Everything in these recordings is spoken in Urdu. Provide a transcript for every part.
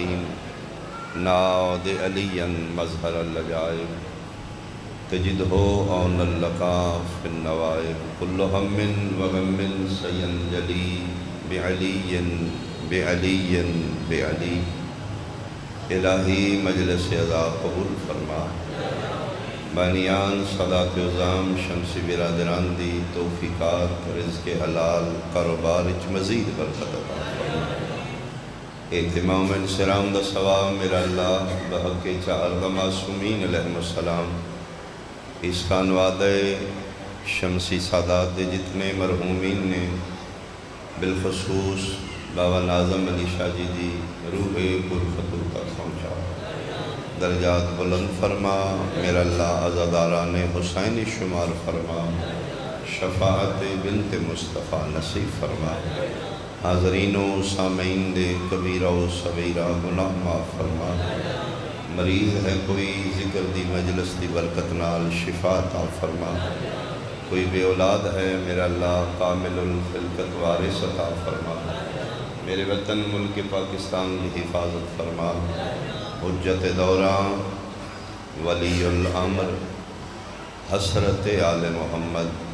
الرحیم ناد علیا مظہر العجائب تجدہ عون اللقا فی النوائب کل ہم وغم سینجلی بعلی بعلی بعلی الہی مجلس عزا قبول فرما بانیان صلاة عظام شمس برادران دی توفیقات رزق حلال کاروبار مزید برکت عطا فرما اہتمام انسلام دا ثواب میرا اللہ بحق چار دا معصومین علیہ السلام اس کا وعدہ شمسی سادات دے جتنے مرحومین نے بالخصوص بابا ناظم علی شاہ جی دی روح پرفتور تک پہنچا درجات بلند فرما میرا اللہ عزاداران حسین شمار فرما شفاعت بنت مصطفیٰ نصیب فرما حاضرین و سامعین دے کبیرہ و صغیرہ گناہ معاف فرما مریض ہے کوئی ذکر دی مجلس دی برکت نال شفا عطا فرما کوئی بے اولاد ہے میرا اللہ کامل الخلقت وارث عطا فرما میرے وطن ملک پاکستان کی حفاظت فرما حجت دوراں ولی الامر حسرت آل محمد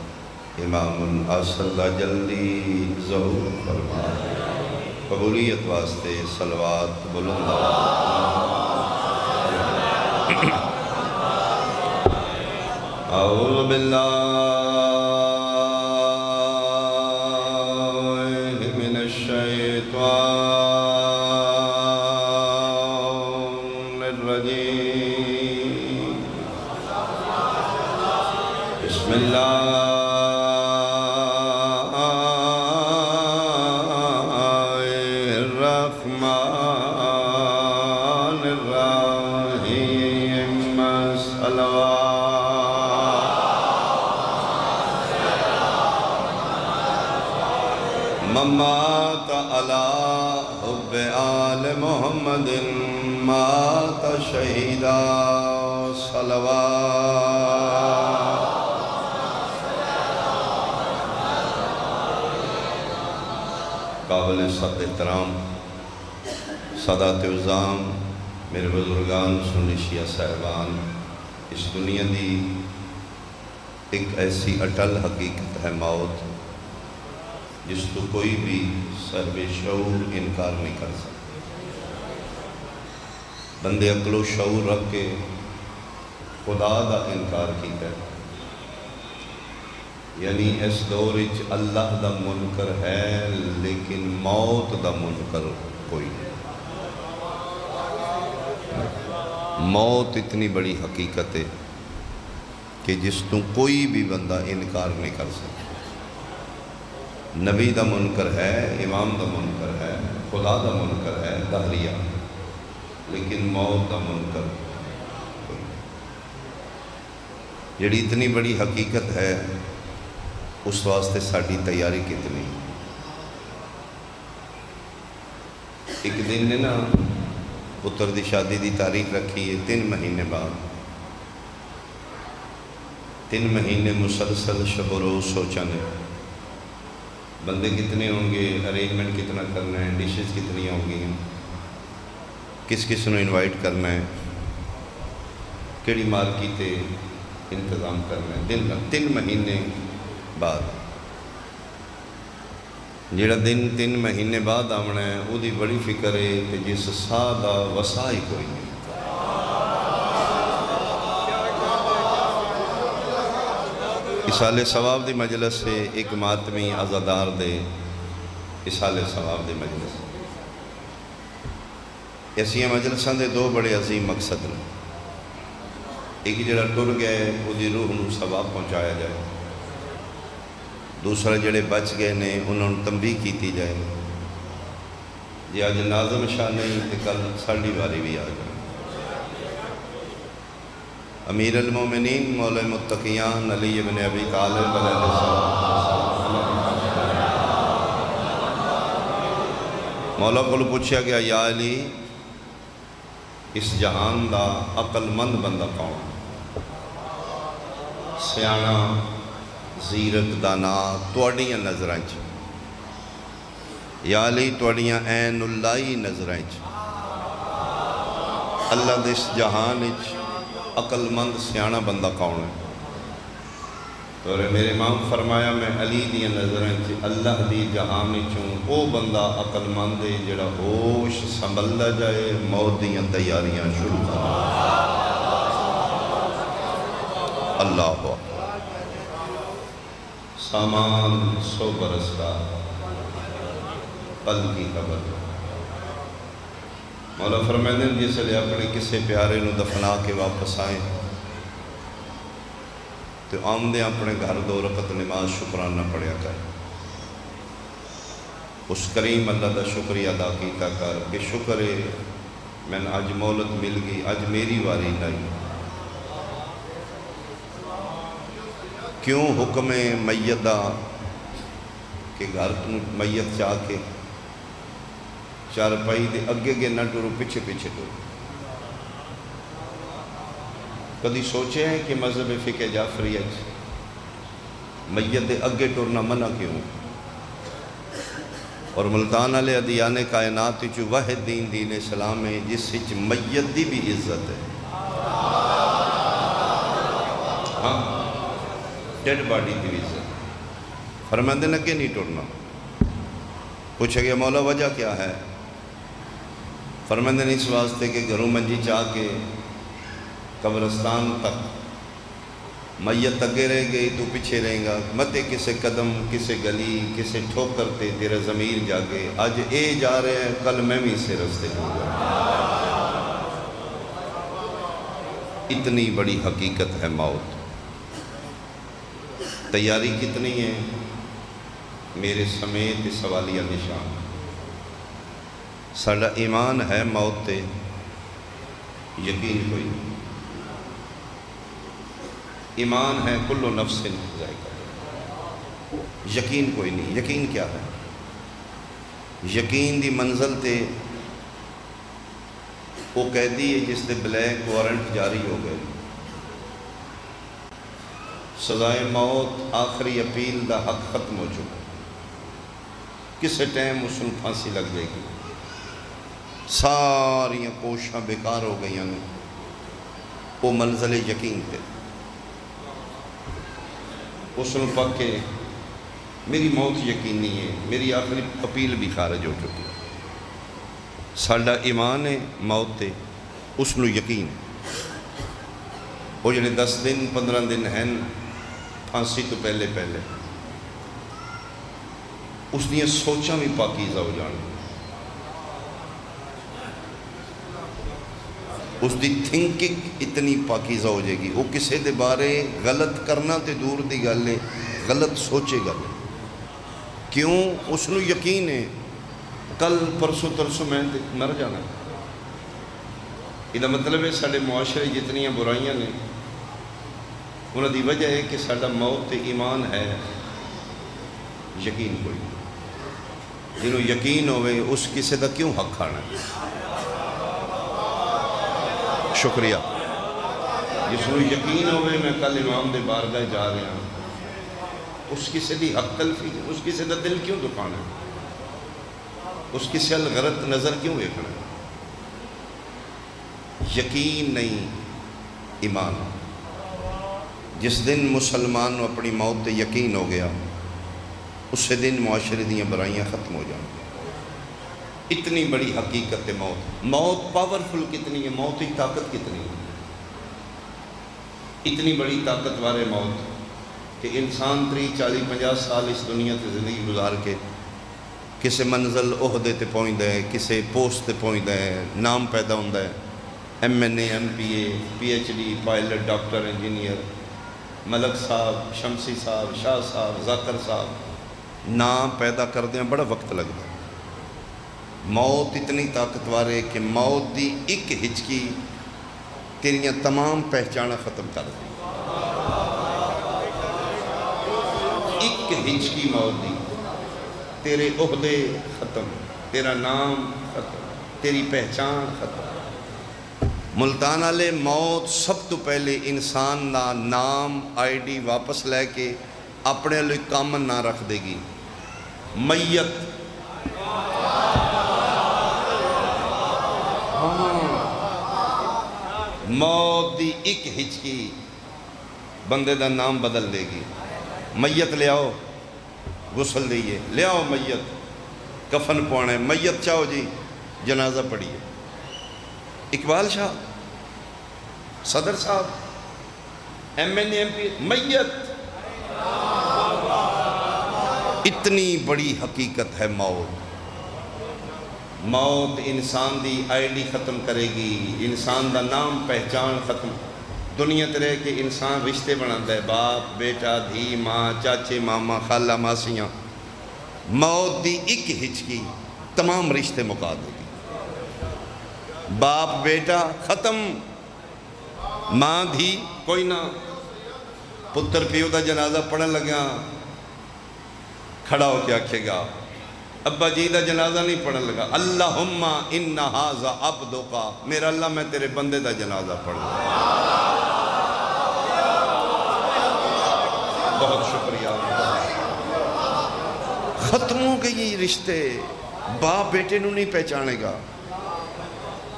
امام الاصل جلدی ظہور فرما قبولیت واسطے صلوات بلند اعوذ باللہ من الشیطان الرجیم بسم اللہ مات علی حب آل محمد مات شہیدہ صلوات قابل سب احترام سادات عظام میرے بزرگان سنی شیعہ صاحبان اس دنیا دی ایک ایسی اٹل حقیقت ہے موت جس تو کوئی بھی صاحب شعور انکار نہیں کر سکتا بندے عقل و شعور رکھ کے خدا دا انکار کیتا ہے یعنی اس دور وچ اللہ دا منکر ہے لیکن موت دا منکر کوئی نہیں موت اتنی بڑی حقیقت ہے کہ جس تو کوئی بھی بندہ انکار نہیں کر سکتا نبی دا منکر ہے امام دا منکر ہے خدا دا منکر ہے دہریہ لیکن موت دا منکر جڑی اتنی بڑی حقیقت ہے اس واسطے ساڑی تیاری کتنی ایک دن نے نا پتر دی شادی دی تاریخ رکھی ہے 3 مہینے بعد 3 مہینے مسلسل شب و روز سوچانے بندے کتنے ہوں گے ارینجمنٹ کتنا کرنا ہے ڈشز کتنی ہوں گی کس کس نے انوائٹ کرنا ہے کیڑی مارکیٹ انتظام کرنا ہے 3 مہینے بعد جڑا دن 3 مہینے بعد آمنا ہے وہ دی بڑی فکر ہے کہ جس ساہ دا وسا ہی کوئی نہیں اسال ثواب دی مجلس سے ایک ماتمی عزادار دے اسال ثواب دی مجلس ایسی مجلساں دے 2 بڑے عظیم مقصد ہیں ایک جڑا ٹر گئے وہ دی روح نو ثواب پہنچایا جائے دوسرا جڑے بچ گئے نے انہوں نے تنبیہ کیتی جائے جی آج ناظم شاہ نہیں تو کل ساڑی باری بھی آ جائے امیر المومنین مولا متقیان علی بن ابی طالب علیہ السلام مولا کو پوچھا گیا یا علی اس جہان دا عقل مند بندہ کون سیانا زیرک دانا توڑیاں نظرائیں یا علی توڑیاں عین اللہ نظرائیں اللہ دے اس جہان وچ عقل مند سیانا بندہ کون ہے؟ تو میرے امام فرمایا میں علی دی نظریں اللہ دی جہان وچوں او بندہ عقل مند ہے جڑا ہوش سنبھلدا جائے موت دیاں تیاریاں شروع کر اللہ سامان 100 برس کا پل کی خبر مولا فرمائے دن جس لئے اپنے کسے پیارے نو دفنا کے واپس آئیں تو آمدے اپنے گھر 2 رکعت نماز شکرانہ پڑھیا کر اس کریم اللہ دا شکریہ ادا کیتا کر کہ شکر ہے میں نے آج مولت مل گئی آج میری واری نہیں کیوں حکم میت دا کہ گھر میت چاہ کے چارپائی دے اگے گے نہ ٹورو پیچھے پیچھے ٹورو کدی سوچے ہیں کہ مذہب فقہ جعفری میت دے اگے ٹورنا منع کیوں اور ملتان علی ادیان کائنات جو واحد دین اسلام ہے جس وچ میت دی بھی عزت ہے ہاں ڈیڈ باڈی دی بھی عزت فرماندے نہ کہ نہیں ٹورنا پوچھا گیا مولا وجہ کیا ہے فرماندے اس واسطے کہ گھروں منجی چاہ کے قبرستان تک میت اگے رہ گئی تو پیچھے رہیں گا متے کسے قدم کسے گلی کسے ٹھوکر تے تیرا ضمیر جاگے آج اے جا رہے ہیں کل میں بھی اسے رستے ہوں گا اتنی بڑی حقیقت ہے موت تیاری کتنی ہے میرے سمیت سوالیہ نشان ساڑا ایمان ہے موت تے یقین کوئی ایمان ہے کلو نفس ذائقہ یقین کوئی نہیں یقین کیا ہے یقین دی منزل تے وہ قیدی ہے جس دے بلیک وارنٹ جاری ہو گئے سزائے موت آخری اپیل دا حق ختم ہو چکا کسے ٹائم اس نے پھانسی لگ جائے گی ساری کوشاں بیکار ہو گئی ہیں وہ منزل یقین تے اس نے پاک کے میری موت یقینی ہے میری آخری اپیل بھی خارج ہو چکی ساڑا ایمان ہے موت تے اس نے یقین وہ جنہیں 10 دن 15 دن ہیں پھانسی تو پہلے اس نے سوچاں بھی پاکیزہ ہو جانا اس دی تھنکنگ اتنی پاکیزہ ہو جائے گی وہ کسے دے بارے غلط کرنا تے دور دی گل ہے غلط سوچے گا کیوں اس نے یقین ہے کل پرسوں ترسوں میں مر جانا یہ مطلب ہے ساڑے معاشرے جتنی برائیاں نے انہوں دی وجہ ہے کہ ساڑا موت تے ایمان ہے یقین کوئی جنہوں یقین ہوئے اس کسے دا کیوں حق کھانا ہے شکریہ جس کو یقین ہوئے میں کل امام دے بارگاہ جا رہا ہوں اس کسے دی حق تلفی اس کسے دا دل کیوں دکھانا اس کسے الغرط نظر کیوں دیکھنا یقین نہیں ایمان جس دن مسلمان اپنی موت تے یقین ہو گیا اس دن معاشرے دیاں برائیاں ختم ہو جائیں اتنی بڑی حقیقت ہے موت پاورفل کتنی ہے موت کی طاقت کتنی ہے اتنی بڑی طاقت والے موت کہ انسان 30-40-50 سال اس دنیا تے زندگی گزار کے کسے منزل عہدے تے پہنچتا ہے کسے پوسٹ تے پہنچتا ہے نام پیدا ہوتا ہے MNA MPA PhD pilot doctor engineer Malik صاحب شمسی صاحب شاہ صاحب ذاکر صاحب نام پیدا کردے ہیں بڑا وقت لگتا ہے موت اتنی طاقتور ہے کہ موت دی ایک ہچکی تیریاں تمام پہچانہ ختم کر دی ایک ہچکی موت دی تیرے عہدے ختم تیرا نام ختم تیری پہچان ختم ملتان والے موت سب تو پہلے انسان دا نام ID واپس لے کے اپنے لئے کامن نہ رکھ دے گی میت موت دی ایک ہچکی بندے دا نام بدل دے گی۔ میت لے آؤ، غسل دئیے، لے آؤ میت، کفن پوانے، میت چاہو جی جنازہ پڑھیے۔ اقبال شاہ، صدر صاحب، M N A M P, میت۔ اتنی بڑی حقیقت ہے موت۔ موت انسان دی آئی ڈی ختم کرے گی، انسان دا نام پہچان ختم۔ دنیا ترے کہ انسان رشتے بناتا ہے، باپ بیٹا، دھی ماں، چاچے ماما، خالہ ماسیاں۔ موت دی ایک ہچکی تمام رشتے مکا دے گی۔ باپ بیٹا ختم، ماں دھی کوئی نہ۔ پتر پیو دا جنازہ پڑھن لگا، کھڑا ہو کے آکھے گا ابا جی دا جنازہ نہیں پڑھن لگا، اللہم ان ھذا عبدک، میرا اللہ میں تیرے بندے دا جنازہ پڑھ لگا۔ بہت شکریہ۔ ختم ہو گئی رشتے، باپ بیٹے نو نہیں پہچانے گا،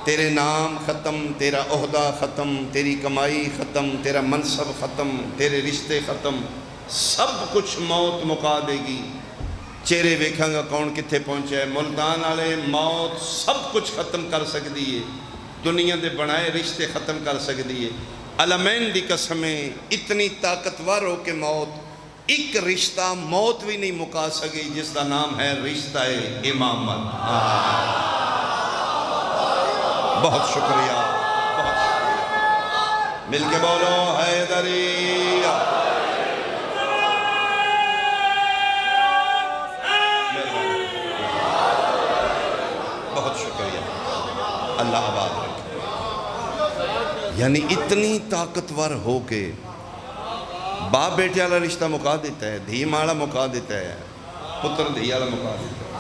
تیرے نام ختم، تیرا عہدہ ختم، تیری کمائی ختم، تیرا منصب ختم، تیرے رشتے ختم، سب کچھ موت مکا دے گی۔ چہرے ویکھاں گا کون کتھے پہنچے ہے۔ ملتان والے موت سب کچھ ختم کر سکتی ہے، دنیا دے بنائے رشتے ختم کر سکتی ہے۔ علمین دی قسمیں اتنی طاقتور ہو کہ موت ایک رشتہ موت بھی نہیں مکا سکی، جس کا نام ہے رشتہ امامت۔ بہت شکریہ، بہت شکریہ۔ مل کے بولو حیدری۔ بہت شکریہ، اللہ آباد رکھے۔ یعنی اتنی طاقتور ہو کے باپ بیٹے والا رشتہ مکا دیتا ہے، دھی ماں والا مکا دیتا ہے، پتر دھی والا مکا دیتا ہے،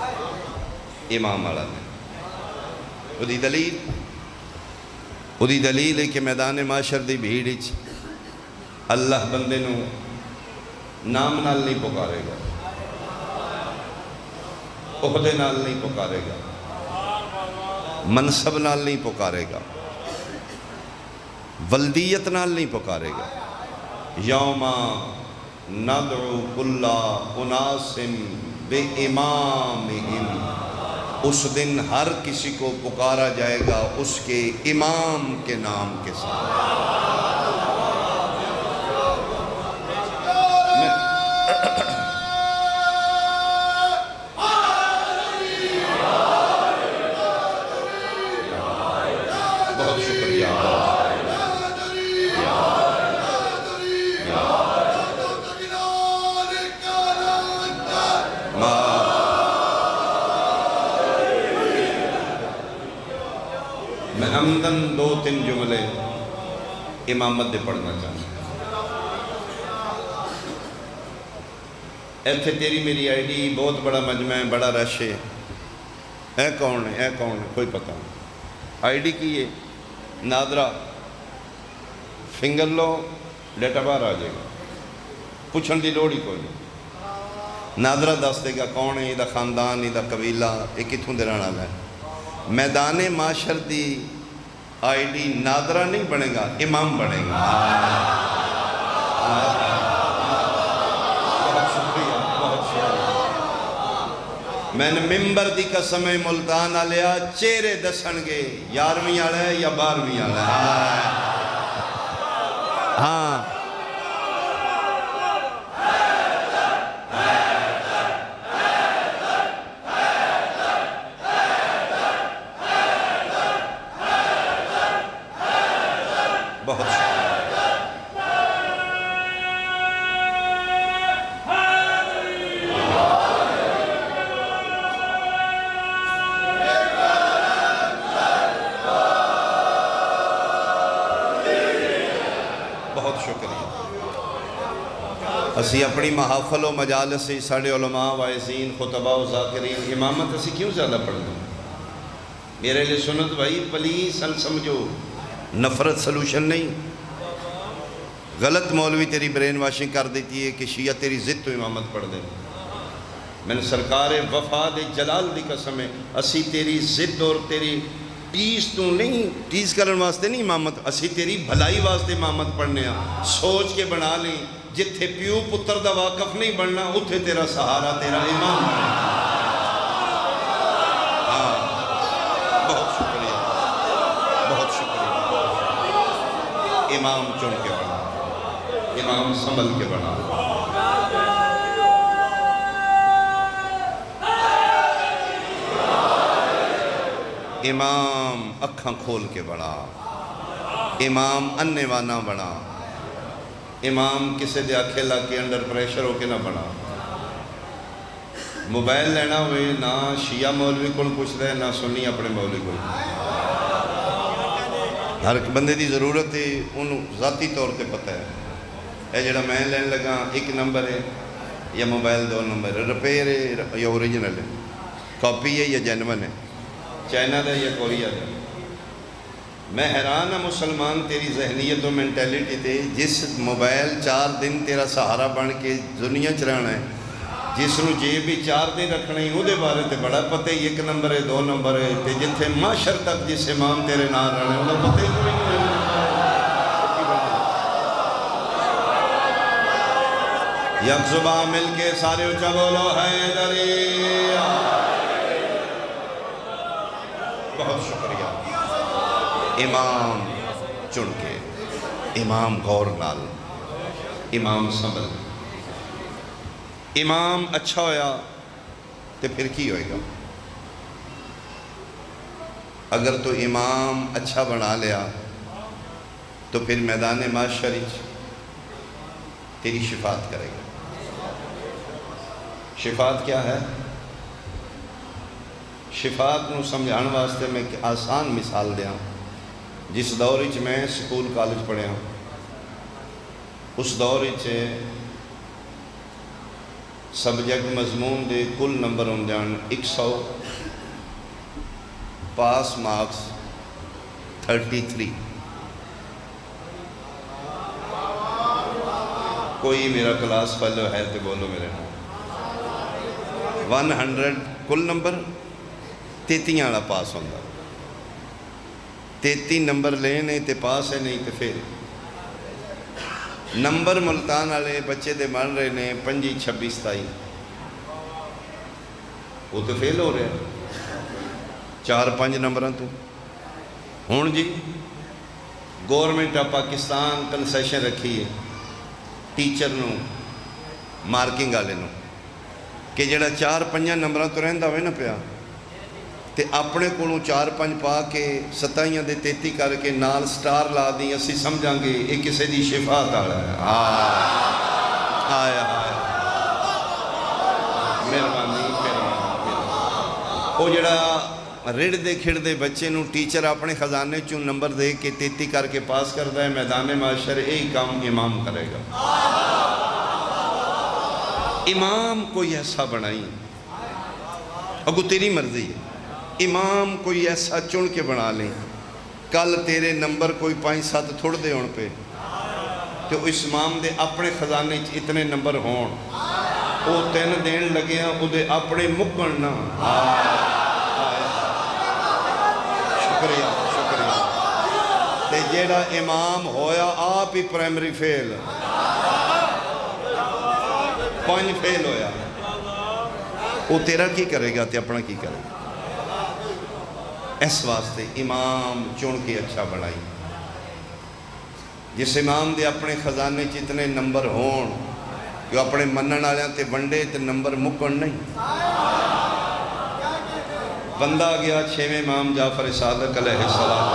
امام والا نے۔ وہی دلیل ہے کہ میدان معاشر دی بھیڑ وچ اللہ بندے نو نام نال نہیں پکارے گا، عہدے نال نہیں پکارے گا، منصب نال نہیں پکارے گا، ولدیت نال نہیں پکارے گا۔ یوم ندعو کل اناس بامامہم، اس دن ہر کسی کو پکارا جائے گا اس کے امام کے نام کے ساتھ۔ بہت شکریہ۔ میں عمدن 2-3 جملے امامت دے پڑھنا چاہتا ہوں۔ ایتھے تیری میری آئی ڈی بہت بڑا مجمع ہے، بڑا رش ہے، اے کون ہے، اے کون ہے، کوئی پتہ نہیں۔ آئی ڈی کی ہے نادرہ، فنگر لو ڈیٹا باہر آ جائے گا، پوچھن دی لوڑ ہی کوئی نہیں۔ نادرہ دس دے گا کون ہے، یہ خاندان، یہ قبیلہ، یہ کتھوں دے رہن والا ہے۔ میدان معاشر دی آئی ڈی نادرہ نہیں بنے گا، امام بنے گا۔ بہت شکریہ، بہت شکریہ۔ میں نے ممبر دی قسم ملتان آلیا چہرے دسن گے 11ویں والا ہے یا 12ویں والا ہے۔ ہاں بہت شکریہ۔ اسی اپنی محافل و مجالس سے ساڑھے علماء وائزین خطبہ و ذاکرین امامت اسی کیوں زیادہ پڑھ دوں؟ میرے لئے سنت بھائی پلیز ان سمجھو، نفرت سلوشن نہیں۔ غلط مولوی تیری برین واشنگ کر دیتی ہے کہ شیعہ تیری ضد تو امامت پڑھ دے۔ میں نے سرکار وفا دے جلال دی قسم ہے، اسی تیری ضد اور تیری ٹیز تو نہیں، ٹیز کرن واسطے نہیں امامت، اسی تیری بھلائی واسطے امامت پڑھنے ہاں۔ سوچ کے بنا لیں، جتھے پیو پتر دا واقف نہیں بننا اتھے تیرا سہارا تیرا امام بنے۔ ہاں، بہت شکریہ، بہت شکریہ۔ امام چن کے بنا، امام سنبھل کے بنا۔ امام اکھاں کھول کے بنا، امام اننے وانا بنا، امام کسے دے آکھے لگ کے انڈر پریشر ہو کے نہ بنا۔ موبائل لینا ہوئے نہ شیعہ مولوی کو پوچھ رہے نہ سنی اپنے مولوی کو، ہر بندے دی ضرورت ہے انہوں ذاتی طور تے پتہ ہے۔ اے جڑا میں لین لگا 1 نمبر ہے یا موبائل 2 نمبر ہے، ریپیئر ہے یا اوریجنل ہے، کاپی ہے یا جینون ہے، چائنا دا یا کوریا دا۔ میں حیران ہوں مسلمان تیری ذہنیت و مینٹیلیٹی تے، جس موبائل 4 دن تیرا سہارا بن کے دنیا چلانا ہے، جس نو جیب بھی 4 دن رکھنا ہی، وہ دے بارے تے بڑا پتہ ہی 1 نمبر ہے 2 نمبر ہے، تے جتھے معاشر تک جس امام تیرے نال رہنے انہوں پتہ ہی کوئی نہیں ہے۔ یک زباں مل کے سارے اچھا بولو حیدری۔ بہت شکریہ۔ امام چن کے، امام غور نال، امام سنبھل۔ امام اچھا ہویا تو پھر کی ہوئے گا؟ اگر تو امام اچھا بنا لیا تو پھر میدان معاشر تیری شفاعت کرے گا۔ شفاعت کیا ہے؟ شفاعت نو سمجھان واسطے میں آسان مثال دیا۔ جس دور وچ میں سکول کالج پڑھیا، اس دور وچ سبجیکٹ مضمون دے کل نمبر ہوندے ہن 100، پاس مارکس 33۔ کوئی میرا کلاس فیلو ہے تو بولو میرے نام۔ 100 کل نمبر 33 والا پاس ہوندہ، 33 نمبر لینے تے پاس ہے نہیں تے پھر نمبر ملتان والے بچے دے بن رہے نے 25 26 27، وہ تو فیل ہو رہے ہیں 4-5 نمبروں تو۔ ہون جی گورنمنٹ آف پاکستان کنسیشن رکھی ہے ٹیچر نو مارکنگ والے نو کہ جڑا 4-5 نمبروں تو رہندا ہوئے نہ پیا تے اپنے کو 4-5 پا کے 27 دے 33 کر کے نال سٹار لا دی، اسی سمجھاں گے یہ کسے دی شفاعت والا ہے۔ آیا مہربانی وہ جڑا رڑ دے کھڑ دے بچے نو ٹیچر اپنے خزانے چوں نمبر دے کے 33 کر کے پاس کرتا ہے، میدان معاشر یہی کام امام کرے گا۔ امام کوئی ایسا بنائی، اگو تیری مرضی ہے، امام کوئی ایسا چن کے بنا لیں، کل تیرے نمبر کوئی 5-7 تھوڑ دے ہون پہ تو اس امام دے اپنے خزانے اتنے نمبر ہون، وہ 3 دین لگے ہیں، وہ دے اپنے مکڑنا۔ شکریہ شکریہ۔ تے جیڑا امام ہویا آپ ہی پرائمری فیل، 5 فیل ہویا، وہ تیرا کی کرے گا تے اپنا کی کرے گا؟ اس واسطے امام چن کے اچھا بنائی، جس امام دے اپنے خزانے اتنے نمبر ہون کہ اپنے منن والے تے ونڈے تے نمبر مکن نہیں۔ بندہ گیا 6ویں امام جعفر صادق علیہ السلام،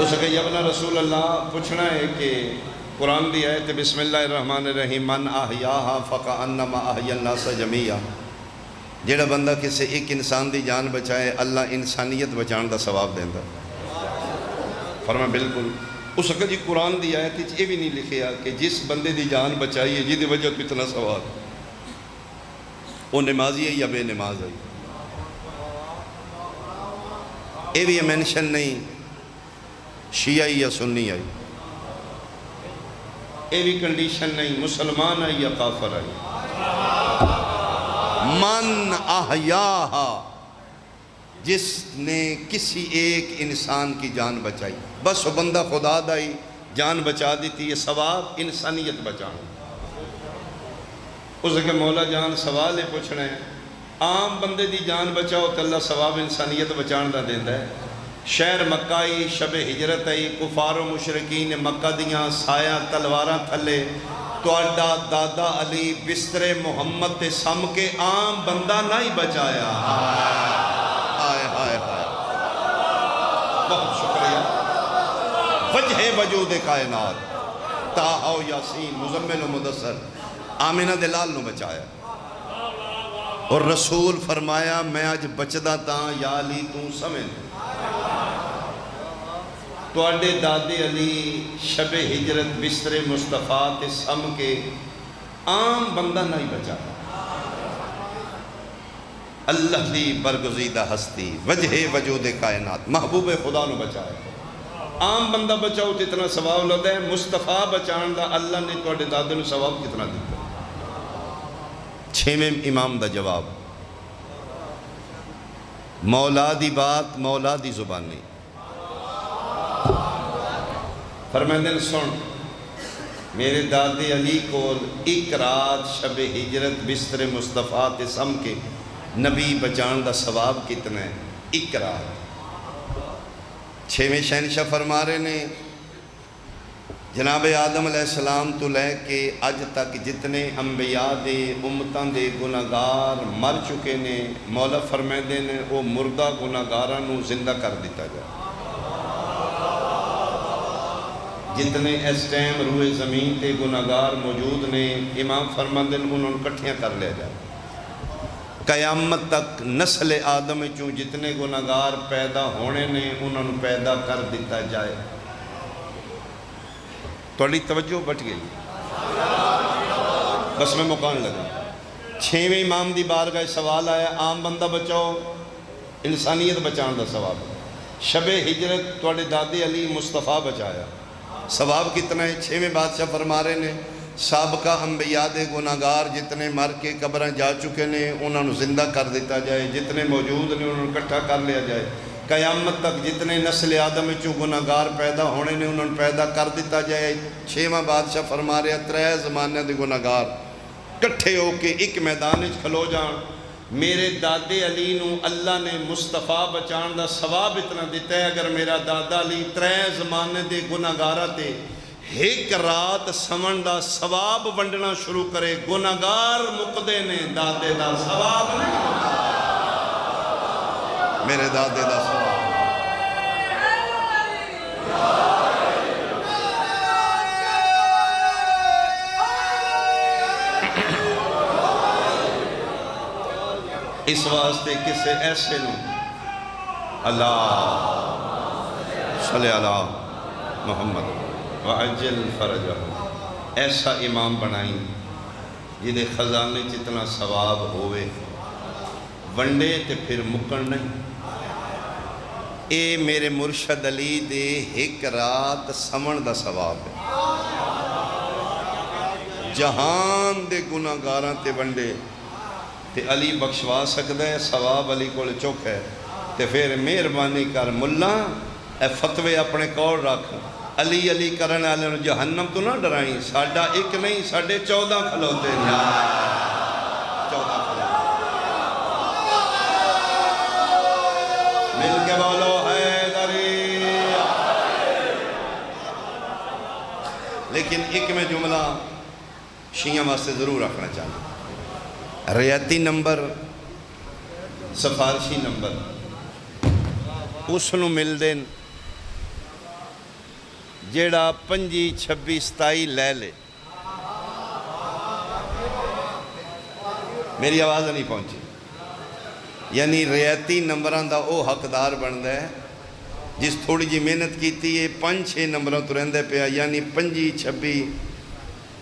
اس کہ ابن رسول اللہ پوچھنا ہے کہ قرآن دی آیت بسم اللہ الرحمن الرحیم من احیاہا فکأنما احیا الناس جمیعا، جیڑا بندہ کسے ایک انسان دی جان بچائے اللہ انسانیت بچان دا ثواب دیندہ۔ فرمایا بالکل۔ اس کہ جی قرآن دی آیت یہ بھی نہیں لکھیا کہ جس بندے دی جان بچائیے جی دی وجہ تو اتنا ثواب، وہ نمازی ہے یا بے نماز ہے، یہ بھی مینشن نہیں شیعہ یا سنی ہے، یہ بھی کنڈیشن نہیں مسلمان ہے یا کافر ہے، من احیاہا، جس نے کسی ایک انسان کی جان بچائی، بس وہ بندہ خدا دائی جان بچا دیتی، یہ ثواب انسانیت بچانا۔ اس کے مولا جان سوال ہے پوچھنا ہے، عام بندے دی جان بچاؤ تو اللہ ثواب انسانیت بچان دا دیندہ ہے۔ شہر مکہ آئی، شب ہجرت آئی، کفار و مشرکین مکہ دیاں سایہ تلواراں تھلے، تو اڈا دادا علی بستر محمد تے سم کے عام بندہ نہ ہی بچایا۔ آئے آئے آئے، بہت شکریہ۔ وجہ وجود کائنات، طٰہٰ و یاسین، مزمل و مدثر، آمینہ دلال نو بچایا۔ اور رسول فرمایا میں آج بچدا تاں یا علی تو سمجھ، تو اڈے دادے علی شب ہجرت بستر مصطفیٰ تے سم کے عام بندہ نہیں بچا۔ اللہ دی برگزیدہ ہستی، وجہ وجود کائنات، محبوب خدا نو بچایا۔ عام بندہ بچاؤ تو اتنا ثواب لگتا ہے، مصطفیٰ بچان دا اللہ نے تو اڈے دادے نو ثواب کتنا دیتا ہے۔ چھویں امام دا جواب، مولا دی بات مولا دی زبان نہیں۔ فرمائندن سن، میرے دادے علی کو ایک رات شب ہجرت بستر مصطفیٰ تے سم کے نبی بچان دا ثواب کتنا ہے؟ ایک رات۔ چھویں شہنشاہ فرما رہے نے جناب آدم علیہ السلام تو لے کے اج تک جتنے انبیاء دے امتاں دے گناہگار مر چکے نے، مولا فرمائندے نے وہ مردہ گناہگاراں نو زندہ کر دیتا جائے۔ جتنے اس ٹائم روئے زمین تے گناہگار موجود نے، امام فرماندے نے انہوں نے کٹھیاں کر لیا جائے۔ قیامت تک نسل آدم چوں جتنے گناہگار پیدا ہونے نے انہوں نے پیدا کر دیتا جائے۔ توڑی توجہ بٹ گئی، بس میں مکان لگا۔ چھویں امام دی بارگاہ سوال آیا، عام بندہ بچاؤ انسانیت بچان دا ثواب۔ شب ہجرت توڑے دادے علی مصطفیٰ بچایا، ثواب کتنا ہے؟ چھویں بادشاہ فرما رہے نے سابقہ انبیاء دے گناہگار جتنے مر کے قبراں جا چکے نے انہوں نے زندہ کر دیتا جائے، جتنے موجود نے انہوں نے اکٹھا کر لیا جائے۔ قیامت تک جتنے نسل آدم چوں گناہگار پیدا ہونے نے انہوں نے پیدا کر دیتا جائے۔ چھواں بادشاہ فرما رہے ترے زمانے دے گناہگار کٹھے ہو کے ایک میدان وچ کھلو جان۔ میرے دادے علی نو اللہ نے مصطفیٰ بچان دا ثواب اتنا دیتا ہے، اگر میرا دادا علی ترے زمانے دے گناہگارہ تے ایک رات سمن دا ثواب ونڈنا شروع کرے، گناہگار مقدے نے، دادے دا ثواب نہیں ہوتا، میرے دادے دا ثواب۔ اس واسطے کسے ایسے نو اللہ صلی اللہ محمد وعجل فرجہ، ایسا امام بنائیں جدے خزانے جتنا ثواب ہوئے، ونڈے تے پھر مکن نہیں۔ اے میرے مرشد علی دے ایک رات سمن دا ثواب ہے، جہان دے گناہگاراں تے ونڈے تے علی بخشوا سکتا ہے، ثواب علی کو چک ہے۔ تے پھر مہربانی کر ملا اے فتوے اپنے کول رکھ، علی علی کرن والے نوں جہنم تو نہ ڈرائیں، ساڈا ایک نہیں ساڈے 14 کھلوتے ہیں، 14 کھلوتے، مل کے بولو حیدری۔ لیکن ایک میں جملہ شیعہ واسطے ضرور رکھنا چاہتا، ریاتی نمبر سفارشی نمبر اس نو مل دین جیڑا 25 26 27 لے لے۔ میری آواز نہیں پہنچی، یعنی ریاتی نمبران دا او حقدار بندا ہے جس تھوڑی جی محنت کیتی ہے 5-6 نمبروں تو رہندے پیا، یعنی 25 26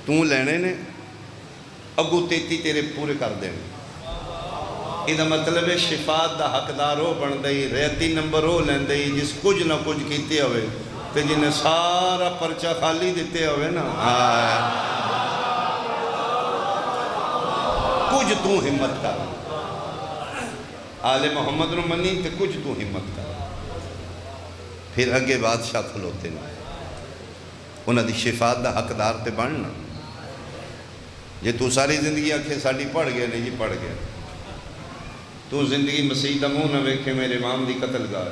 تو لینے نے، اگو 33 تیرے پورے کر دینے۔ یہ مطلب ہے شفاعت دا حقدار ہو بندا ہی، ریاتی نمبر ہو لیندے ہی جس کچھ نہ کچھ کیتے ہوئے تے جنہیں سارا پرچہ خالی دیتے ہوئے نا، کچھ تو ہمت کر آل محمد نو منی تے کچھ تو ہمت کر. پھر اگے بادشاہ کھلوتے ہیں انہاں دی شفاعت دا حقدار تے بننا. جے تو ساری زندگی آکھے ساڈی پڑھ گئے نہیں جی پڑھ گئے، تو زندگی مسیح دا منہ نہ ویکھے میرے امام دی قتل گار.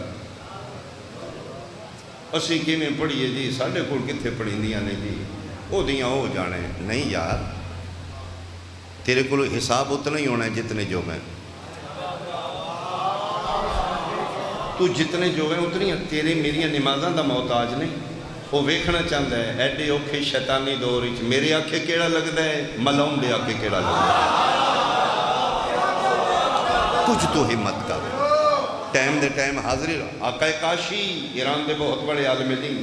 اسی کیویں پڑھیے جی ساڈے کول کتھے پڑھیندیاں نے جی او دیاں او جانے. نہیں یار، تیرے کول حساب اتنا ہی ہونا ہے جتنے جو میں. تو جتنے جو ہیں اتنی تیرے میریاں نمازاں دا محتاج نہیں. وہ ویکھنا چاہتا ہے ایڈے اوکھے شیطانی دور وچ میرے آنکھے کیڑا لگدا ہے، ملعون دے آنکھے کیڑا لگدا ہے. کچھ تو ہمت کر. ٹائم دے ٹائم حاضری رہا. آقا کاشی ایران دے بہت بڑے عالم دین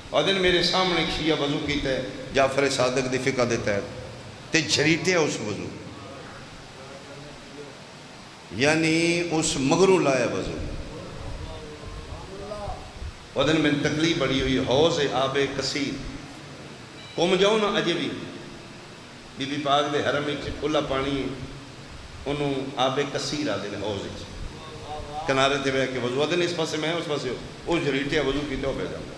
اور دن میرے سامنے ایک شیعہ وضو کیتا ہے جعفر صادق دی فقہ دے تحت تے جھریٹے اس وضو، یعنی اس مغرو لایا وضو. وہ دن میں تکلیف بڑی ہوئی. حوض آب کثیر کم جاؤ نا اجے بھی بی بی پاک دے حرم وچ کھلا پانی انہوں آب کثیر آ دے حوض وچ کنارے تے بیٹھ کے وضو. وہ دن اس پاسے میں اس پاسے وہ جھریٹے وضو کیتے ہو پہ جاتا.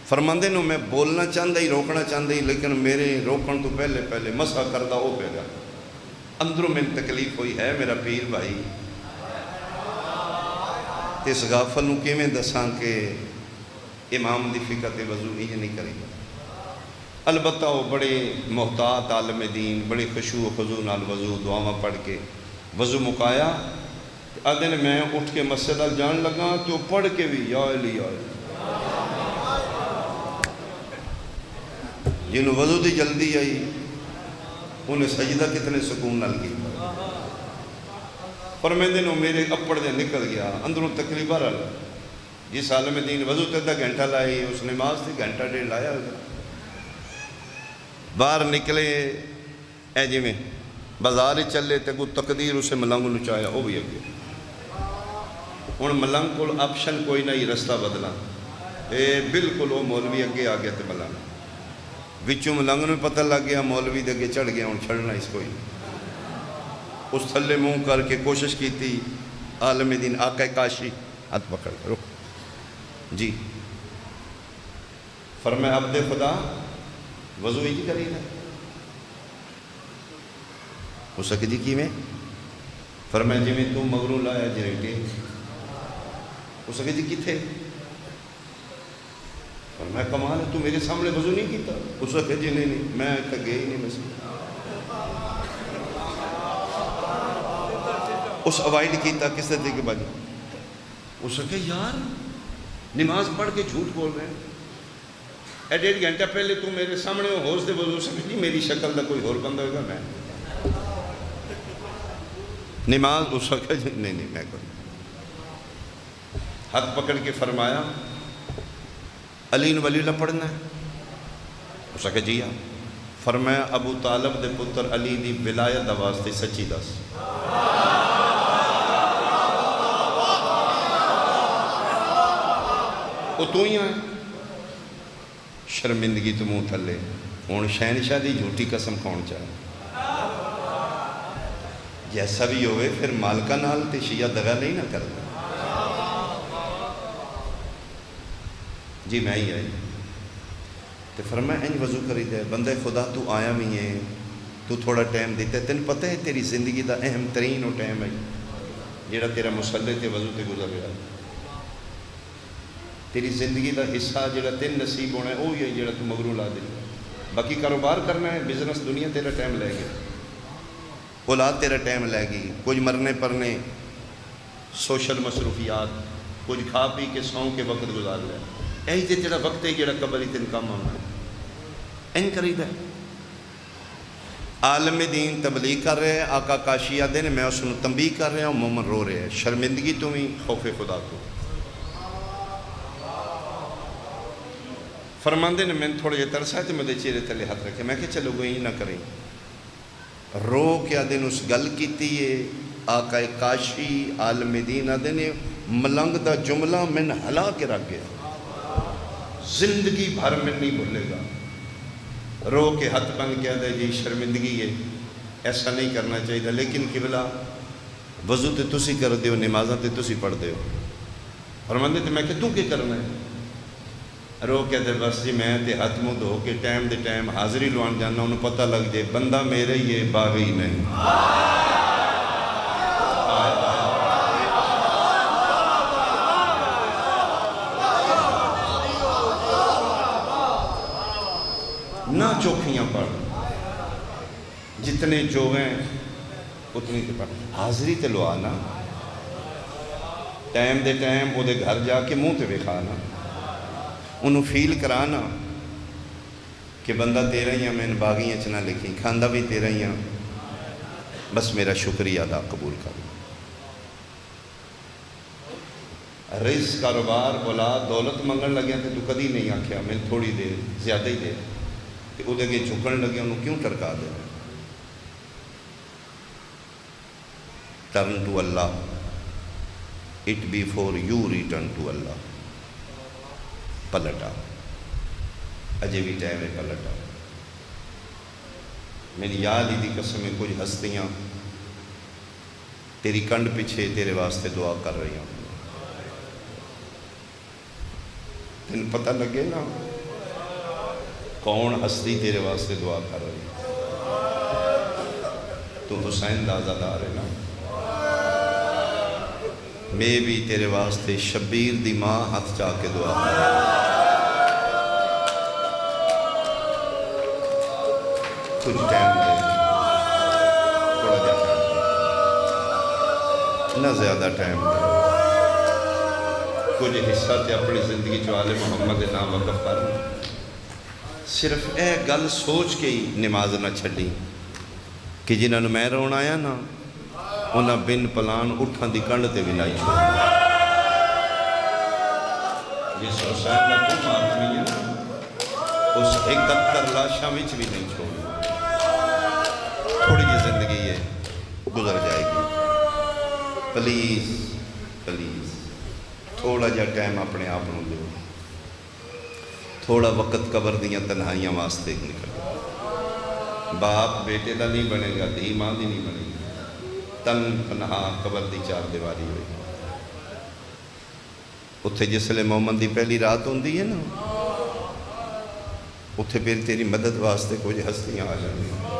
فرماندے نو میں بولنا چاہتا ہی روکنا چاہتا ہی لیکن میرے روکن تو پہلے مسا کردہ وہ پہ جا. اندروں میں تکلیف ہوئی ہے میرا پیر بھائی. اس غافل نو کیویں دساں کہ امام دی فقہ تے وضو ہی نہیں کرے گا. البتہ وہ بڑے محتاط عالم دین بڑے خشوع و خضوع نال وضو دعاواں پڑھ کے وضو مکایا. آدھے میں اٹھ کے مسجد ال جان لگا تو پڑھ کے بھی یا علی یا علی. جنہوں وضو دی جلدی آئی انہیں سجدہ کتنے سکون نال کی. پر میں دنوں میرے اپڑ دے نکل گیا اندروں تکلیف رہا. جس عالم دین وضو تے دا گھنٹہ لائی اس نماز تھی گھنٹہ ڈیڑھ لایا ہوگا. باہر نکلے اے جی میں بازار چلے تے کو تقدیر اسے ملنگ نچایا وہ بھی اگے. ہوں ملنگ کو آپشن کوئی نہیں رستہ بدلا. اے بالکل وہ مولوی اگے آ گیا تے ملنگ وچوں ملنگ نو پتہ لگ گیا مولوی دے اگے چڑھ گیا. ہوں چھڑنا اس کوئی اس تھلے منہ کر کے کوشش کی تھی. عالم دین آقا کاشی ہاتھ پکڑ رک جی فرمایا عبد خدا وضو ہی کری ہے. ہو سکے جی کی میں فرمایا جی میں تو مغرو لایا جریٹے. ہو سکے جی کتھے فرمایا کمال ہے تو میرے سامنے وضو نہیں کیتا. ہو سکے جی نہیں میں تک گئے ہی نہیں مسجد. اس اوائڈ کیتا کس طرح کے باجی. ہو سکے یار نماز پڑھ کے جھوٹ بول رہے ہیں. اے ڈیڑھ گھنٹہ پہلے تو میرے سامنے ہوش دے وضو سکے جی میری شکل دا کوئی اور بندہ ہوگا میں نماز ہو سکے جی نہیں میں کوئی. ہاتھ پکڑ کے فرمایا علی نو ولی اللہ پڑھنا ہے. ہو سکے جی ہاں. فرمایا ابو طالب دے پتر علی دی ولایت دا واسطے سچی دس. وہ تو ہی آئے شرمندگی تو منہ تھلے. ہوں شہنشاہ دی جھوٹی قسم کھاؤن چاہے جیسا بھی ہوئے پھر مالکہ نال تے شیعہ دغا نہیں نہ کرتا. جی میں ہی آئی تو فرمایا انج وضو کری دے. بندہ خدا تو آیا بھی ہے تو تھوڑا ٹائم دیتا ہے. تین پتہ ہے تیری زندگی دا اہم ترین وہ ٹائم ہے جیڑا تیرا مسلح تے وضو تے گزر رہا. تیری زندگی دا حصہ جڑا تین نصیب ہونا ہے وہی ہے جڑا تو مغرو لا دے. باقی کاروبار کرنا ہے بزنس دنیا تیرا ٹائم لے گیا. اولاد تیرا ٹائم لے گی. کچھ مرنے پرنے سوشل مصروفیات کچھ کھا پی کے سو کے وقت گزار لیا. یہی تے تیرا وقت ہے جڑا قبر ہی تین کام آنا ہے. این کری دا عالم دین تبلیغ کر رہے ہیں. آقا کاشی آدھے نے میں اس نے تنبیہ کر رہا ہوں. مومن رو رہے ہیں. شرمندگی تو ہی خوف خدا تو. فرماندے نے میں تھوڑے جے ترسا تو میرے چہرے تلے ہاتھ رکھے. میں کہ چلو گئی نہ کریں. رو کے آدھے نے اس گل کیتی ہے. آقا کاشی عالم دین آدھے نے ملنگ دا جملہ من ہلا کے رکھ گیا. زندگی بھر میں نہیں بھولے گا. رو کے ہاتھ بن کے آدھے جی شرمندگی ہے ایسا نہیں کرنا چاہیے. لیکن قبلہ وضو تے تسی کر دیو، نمازاں تے تسی پڑھ دیو۔ فرماندے تے میں کہ تو کی کرنا ہے؟ رو کہتے بس جی میں تے ہاتھ منہ دھو کے ٹائم دے ٹائم حاضری لوان جانا، انہوں پتہ لگ جائے بندہ میرے یہ باغی نہیں۔ نہ چوکھیاں پڑھ، جتنے چوگیں اتنی تے پڑھ، حاضری تے لو آنا، ٹائم دے ٹائم وہ دے گھر جا کے منہ تے بکھانا، انہوں فیل کرانا کہ بندہ تیرا ہی میں ان باغیاں چنا لکھی، کھاندہ بھی تیرا ہی، بس میرا شکریہ ادا قبول کر۔ رزق کاروبار اولاد دولت منگن لگیا تے تو کدی نہیں آکھیا میں تھوڑی دیر زیادہ ہی دیر تے او دے کے جھکن لگیا انہوں کیوں ٹرکا دے؟ Turn to Allah. It before you return to Allah. پلٹا، اجے بھی ٹائم ہے پلٹا۔ میری یاد ہی دی قسم میں کچھ ہستیاں تیری کنڈ پیچھے تیرے واسطے دعا کر رہی ہوں، تین پتہ لگے نا کون ہستی تیرے واسطے دعا کر رہی ہے؟ تو حسین دا عزادار ہے نا۔ میں بھی تیرے واسطے شبیر دی ماں ہاتھ چاہ کے دعا کر رہی ہوں۔ کچھ ٹائم دے، تھوڑا جا ٹائم دے، نہ زیادہ ٹائم دے، کچھ حصہ تے اپنی زندگی چوالے محمد نام وقف کرنا۔ صرف اے گل سوچ کے ہی نماز نہ چھڑی کہ جنہوں نے میں رونا آیا نا انہاں بن پلان اٹھان دی کنڈ تے بھی نہیں چھوڑ۔ جس حسین نے تم آدمی ہے اس 71 لاشاں وچ بھی نہیں چھوڑ۔ تھوڑی جی زندگی ہے گزر جائے گی، پلیز پلیز تھوڑا جا ٹائم اپنے آپ نوں دو، تھوڑا وقت قبر دیاں تنہائیاں واسطے نکل۔ باپ بیٹے دا نہیں بنے گا، دھی ماں دی نہیں بنے گی، تن تنہا قبر دی چار دیواری ہوئی۔ اتھے جس لئے مومن دی پہلی رات ہوندی ہے نا، اتھے پھر تیری مدد واسطے کچھ ہستیاں آ جاندی ہیں۔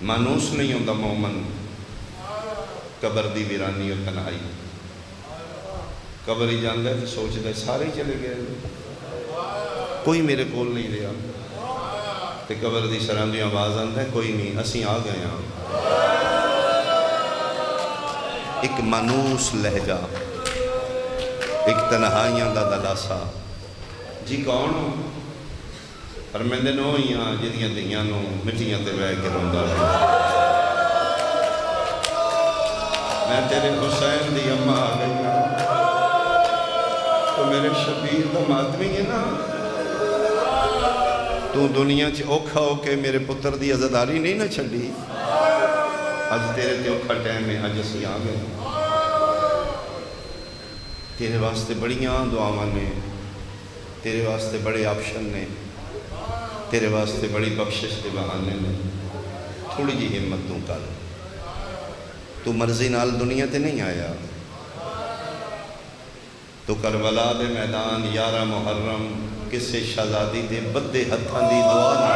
مانوس نہیں ہوندہ مومن قبر دی ویرانی اور تنہائی۔ قبر ہی جاندہ ہے تو سوچ دے سارے ہی چلے گئے، کوئی میرے کول نہیں رہا، تے قبر دی سراندی آواز آندہ ہے کوئی نہیں، اسی آ گئے ہیں۔ ایک مانوس لہجہ، ایک تنہائیاں دا دلاسا، جی کون ہو؟ پر میں دے نو ہی ہاں جدیاں دیاں نو مٹیاں تے بے کے روندہ رہے۔ میں تیرے حسین دی اماں آ گئی ہوں، تو میرے شبیر دا ماتمی ہے نا، تو دنیا چ اوکھا ہو کے میرے پتر دی عزاداری نہیں نہ چھڑی، آج تیرے تے اوکھا ٹائم میں آج اسی آ گئے۔ تیرے واسطے بڑیاں دعاواں نے، تیرے واسطے بڑے آپشن نے، تیرے واسطے بڑی بخشش کے بہانے نے، تھوڑی جی ہمت تو کر۔ تو مرضی نال دنیا تے نہیں آیا، تو کربلا دے میدان 11 محرم کسے شہزادی دے بدے ہتھاں دی دعا نہ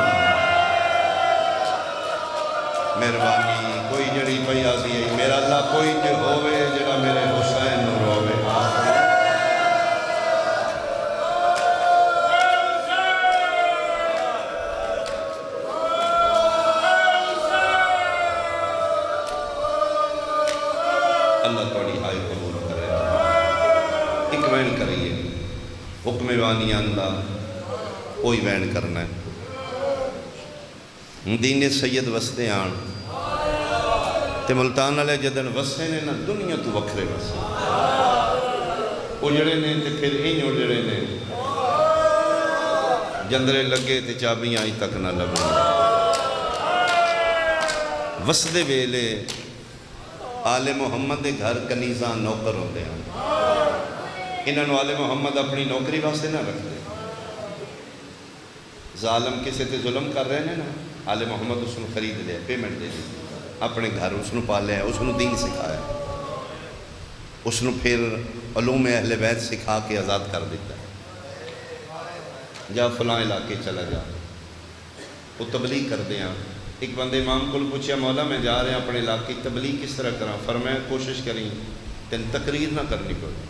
مہربانی کوئی جڑی پئی آسی ہے میرا اللہ کوئی جو ہووے جڑا میرے حسین نو رووے۔ اللہ توڑی ہائی قبول کرے، ایک وین کریے حکم وانی اندہ کوئی وین کرنا ہے۔ دین سید وستے آن تے ملتان علیہ جدن وسے نے نا دنیا تو وکھرے وسے اجڑے نے تے پھر این اجڑے نے جندرے لگے تے چابیاں ہی تک نہ لگے۔ وسدے ویلے آل محمد دے گھر کنیزاں نوکر ہوندے ہیں، انہوں آل محمد اپنی نوکری واسطے نہ رکھ دے۔ ظالم کسے تے ظلم کر رہے ہیں نا، آل محمد اس نے خرید لے، پیمنٹ دے دی، اپنے گھر اس نے پالیا، اس نے دین سکھایا، اس نے پھر علوم اہل بیت سکھا کے آزاد کر دیتا ہے، جا فلاں علاقے چلا جا، وہ تبلیغ کر دیا۔ ایک بندے امام کو پوچھا، مولا میں جا رہا اپنے علاقے تبلیغ کس طرح کرا؟ فرمایا کوشش کریں تین تقریر نہ کرنی پڑے،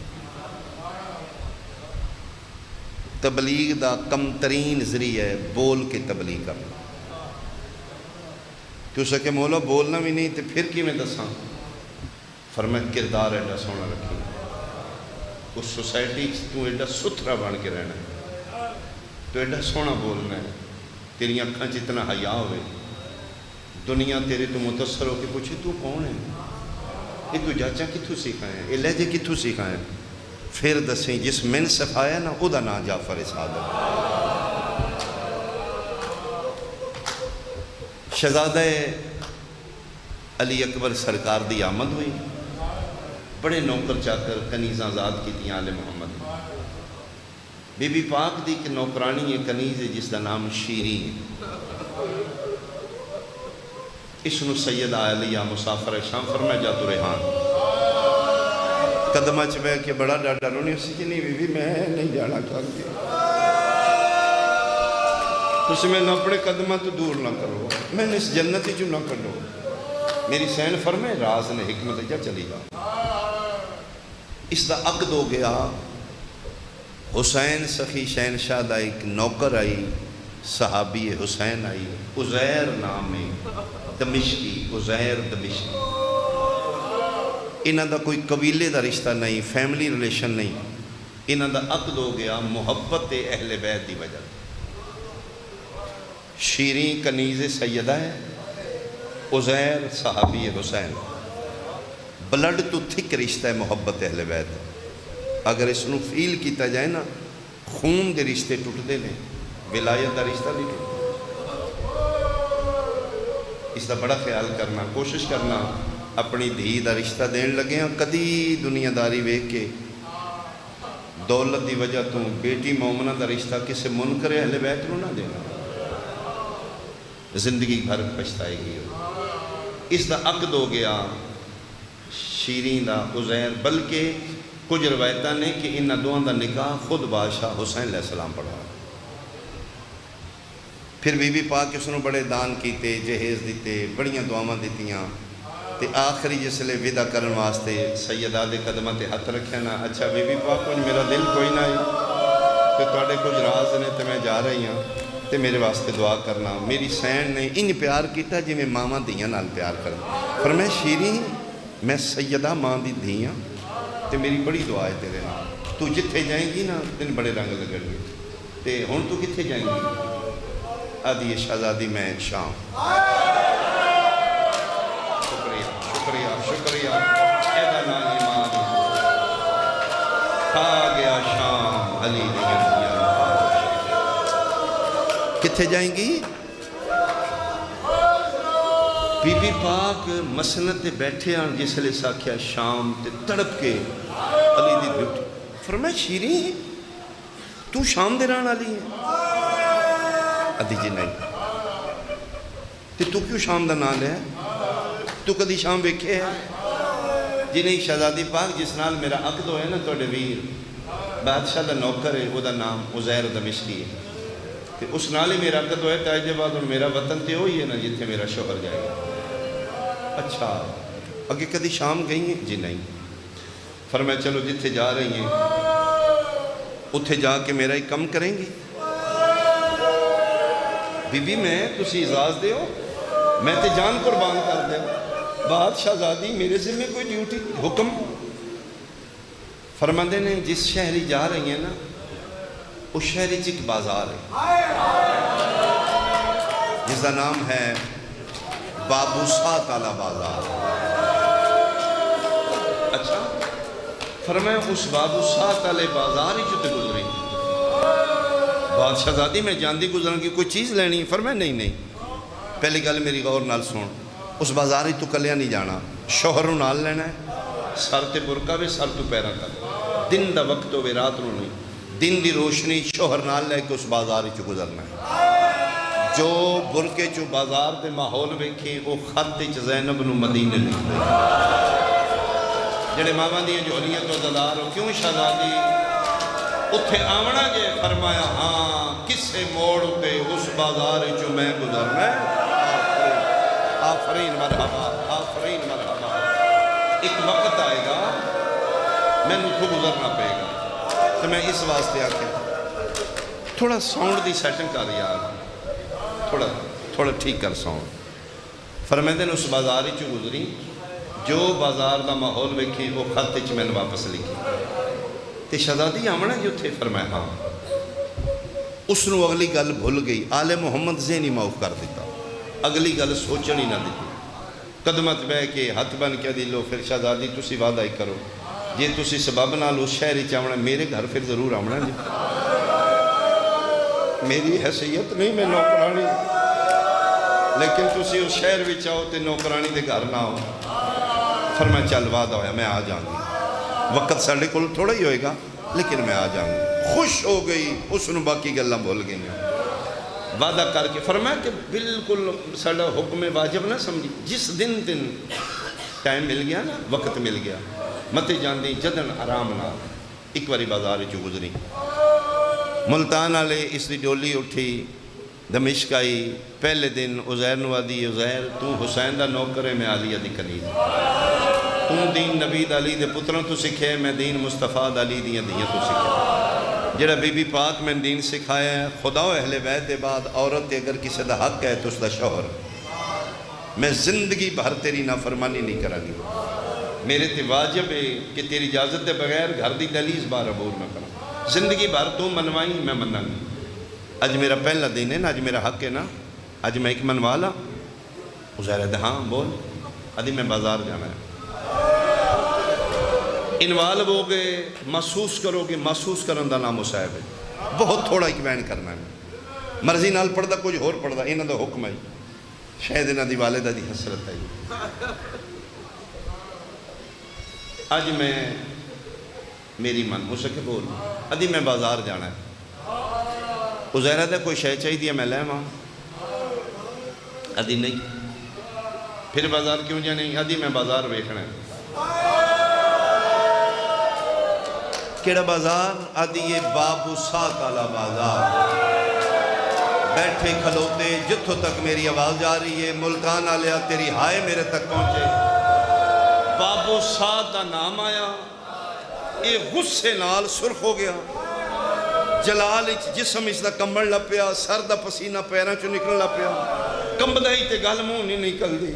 تبلیغ دا کم ترین ذریعہ ہے بول کے تبلیغ کرنا۔ کیوں سکے مولا بولنا بھی نہیں تو پھر کی میں دساں؟ فرمایا کردار ایڈا سونا رکھی، اس سوسائٹی تو ایڈا ستھرا بن کے رہنا ہے، تو ایڈا سونا بولنا ہے، تیری اکھاں جتنا حیا ہوئے، دنیا تیرے تو متاثر ہو کے پوچھے تو کون ہے، یہ تو جاچا کتھوں سکھائے ہیں، یہ لہجے کتھوں سکھائے ہیں؟ پھر دسیں جس میں نے سکھایا نا او دا نام جعفر صادق۔ شہزادہ علی اکبر سرکار دی آمد ہوئی، بڑے نوکر چاکر کنیزاں آزاد کی تھی آل محمد۔ بی بی پاک دی کہ نوکرانی یہ کنیز ہے جس دا نام شیرین، اس نو سیدہ علیہ مسافر شام فرمایا جا تو ریحان، قدمہ چبہ کے بڑا ڈاڈا رونی اسی کی نہیں بی بی میں نہیں جانا چاہتی، تو میں نہ اپنے قدمہ تو دور نہ کرو، میں نے اس جنتی جو نہ کرو، میری سین فرمائے راز نے حکمت جا چلی جا۔ اس دا عقد ہو گیا، حسین سخی شہنشاہ دا ایک نوکر آئی، صحابی حسین آئی، عزیر نام ہے دمشقی، عزیر دمشقی، انہاں دا کوئی قبیلے دا رشتہ نہیں، فیملی ریلیشن نہیں، انہاں دا عقد ہو گیا محبت اہل بیت دی وجہ۔ شیریں کنیز سیدہ ہے، عزیر صحابی حسین، بلڈ تو تھک رشتہ ہے محبت اہل بیت۔ اگر اس نو فیل کیتا جائے نا، خون دے رشتے ٹوٹتے ہیں، ولایت دا رشتہ نہیں ٹوٹتا۔ اس دا بڑا خیال کرنا، کوشش کرنا اپنی دھی دا رشتہ دین لگے ہیں، کدی دنیا داری ویکھ کے دولت دی وجہ تو بیٹی مومنہ دا رشتہ کسے منکر اہل بیت نو نہ دینا، زندگی بھر پچھتائے گی۔ اس دا عقد ہو گیا شیریں دا عزیر، بلکہ کچھ روایتاں نے کہ انہاں دوہاں دا نکاح خود بادشاہ حسین علیہ السلام پڑھا۔ پھر بی بی پاک اس نے بڑے دان کیتے، جہیز دیتے، بڑیاں دعاواں دیتیاں، تے آخری جس لئے ودا کرن واسطے سیدہ دے قدمہ تے ہاتھ رکھیا نا، اچھا بی بی پاک کچھ میرا دل کوئی نہ ہے، تے توڑے کچھ راز نے تے میں جا رہی ہوں، تے میرے واسطے دعا کرنا۔ میری سین نے ان پیار کیتا جی میں ماما دیاں نال پیار کرنا۔ فرمایا شیریں میں سیدہ ماں دی دیاں، تے میری بڑی دعا ہے تیرے نال، تو جتھے جائیں گی نا تین بڑے رنگ لگن گے، تے ہن تو کتھے جائیں گی؟ آدھی شہزادی میں شام۔ شکریہ شکریہ ایدہ نا ایمان کھا گیا شام علی دیاں کتھے جائیں گی؟ بی بی پاک مسند تے بیٹھے آن جس لئے ساکھیا شام تے تڑپ کے علی دی بیٹھ فرمایا شیریں تو شام دے ران علی ہے؟ ادھی جی نہیں، تے تو کیوں شام دا نال ہے؟ تو کدی شام بیکھے ہے؟ جی نہیں شہزادی پاک جس نال میرا عقد ہوئے نا توڑے ویر بادشاہ دا نوکر ہے، وہ دا نام عزیر دمشقی ہے، تے اس نال ہی میرا عقد ہوئے تاج بعد اور میرا وطن تے ہوئی ہے نا جتھے میرا شوہر جائے گا۔ اچھا اگے کدی شام گئی ہیں؟ جی نہیں۔ فرمایا چلو جتھے جا رہی ہیں اتھے جا کے میرا ہی کم کریں گی؟ بی بی میں تسی اجازت دے ہو، میں تے جان قربان کر دے بادشاہ زادی میرے ذمہ کوئی ڈیوٹی حکم؟ فرماندے نے جس شہری جا رہی ہیں نا اس شہری ایک بازار ہے جس کا نام ہے بابو سات والا بازار۔ اچھا فرمایا اس بابو سات والے بازار ہی چوتے گزری؟ بادشاہ زادی میں جاندی گزرن کی کوئی چیز لینی؟ فرمایا نہیں نہیں، پہلی گل میری غور نال سن، اس بازار ہی تو کلیا نہیں جانا، شوہروں نال لینا ہے، سر تے برکا وے سر تو پیرا کر، دن دا وقت ہوئے رات نو نہیں، دن دی روشنی شوہر نال لے کے اس بازار ہی گزرنا ہے، جو برکے چو بازار دے ماحول ویکھے وہ خط چ زینب نو مدینے لکھ دے جڑے ماواں دیاں جھولیاں تو زدار ہو کیوں شہزادی اتھے آونا جے فرمایا ہاں کسے موڑ تے اس بازار چو میں گزرنا ہے آفرین مرحبا آفرین مرحبا ایک وقت آئے گا میں نے تو گزرنا پے گا تو میں اس واسطے آکے تھوڑا ساؤنڈ دی سیٹنگ کر یار تھوڑا ٹھیک کر ساؤنڈ فرمیندے نے اس بازار چو گزری جو بازار دا ماحول ویکھی وہ خط چ میں نے واپس لکھی تے شہزادی آمنا جو تھے فرمایا ہاں اس نو اگلی گل بھول گئی آل محمد ذہنی معاف کر دیتا اگلی گل سوچنی نہ دیتی قدمت بہ کے ہاتھ بن کے دی لو پھر شہزادی تسی وعدہ ہی کرو جے تسی سبب نال اس شہری چ آمنا میرے گھر پھر ضرور آمنا جی میری حیثیت نہیں میں نوکرانی لیکن تسی اس شہر وچ آؤ تے نوکرانی دے گھر نہ آؤ فرمایا چل وعدہ ہویا میں آ جاؤں گی وقت ساڑھے کل تھوڑا ہی ہوئے گا لیکن میں آ جاؤں گی خوش ہو گئی اس نے باقی گلہ بھول گئی وعدہ کر کے فرمایا کہ بالکل ساڑھا حکم واجب نہ سمجھی جس دن ٹائم مل گیا نا وقت مل گیا متے جان دی جدن آرام نہ ایک باری بازار چو گزری ملتان آلے اس دی ڈولی اٹھی دمشق آئی پہلے دن عزیر نوادی عزیر تو حسین دا نوکر میں علیہ دی کنید تو دین نبی علی دے پتروں تو سکھے میں دین مصطفیٰ علی دیاں تو سکھے جڑا بی بی پاک میں دین سکھایا ہے خدا و اہل بیت دے بعد عورت اگر کسی دا حق ہے تو اس دا شوہر میں زندگی بھر تیری نافرمانی نہیں کرا گی میرے تے واجب ہے کہ تیری اجازت دے بغیر گھر دی دہلیز بار عبور نہ کرا زندگی بھر تو منوائی میں مننا گی اج میرا پہلا دن ہے نا اج میرا حق ہے نا اج میں ایک منوا لا عزیر ہے ہاں بول ادھی میں بازار جانا ہے انوالو ہو گئے محسوس کرو گے محسوس کرن دا نام مصائب ہے بہت تھوڑا ایک بیان کرنا ہے مرضی نال پڑھ دا کچھ اور پڑھ دا انہاں دا حکم ہے شاید انہاں دی والدہ دی حسرت ہے اج میں میری من ہو سکے بول ادھی میں بازار جانا ہے عزیرہ دا کوئی شے چاہی دیا میں لے ماں ادھی نہیں پھر بازار کیوں جانے ادھی میں بازار ویکھنا ہے کیڑا بازار ادھی یہ بابو ساک والا بازار بیٹھے کھلوتے جتھوں تک میری آواز جا رہی ہے ملتان آلیا تیری ہائے میرے تک پہنچے بابو ساک دا نام آیا یہ غصے نال سرخ ہو گیا جلال جسم اس دا کمبل لپیا سر دا پسینہ پیران چو نکل لپیا کمبدہ ہی تے گل منہ نہیں نکل دی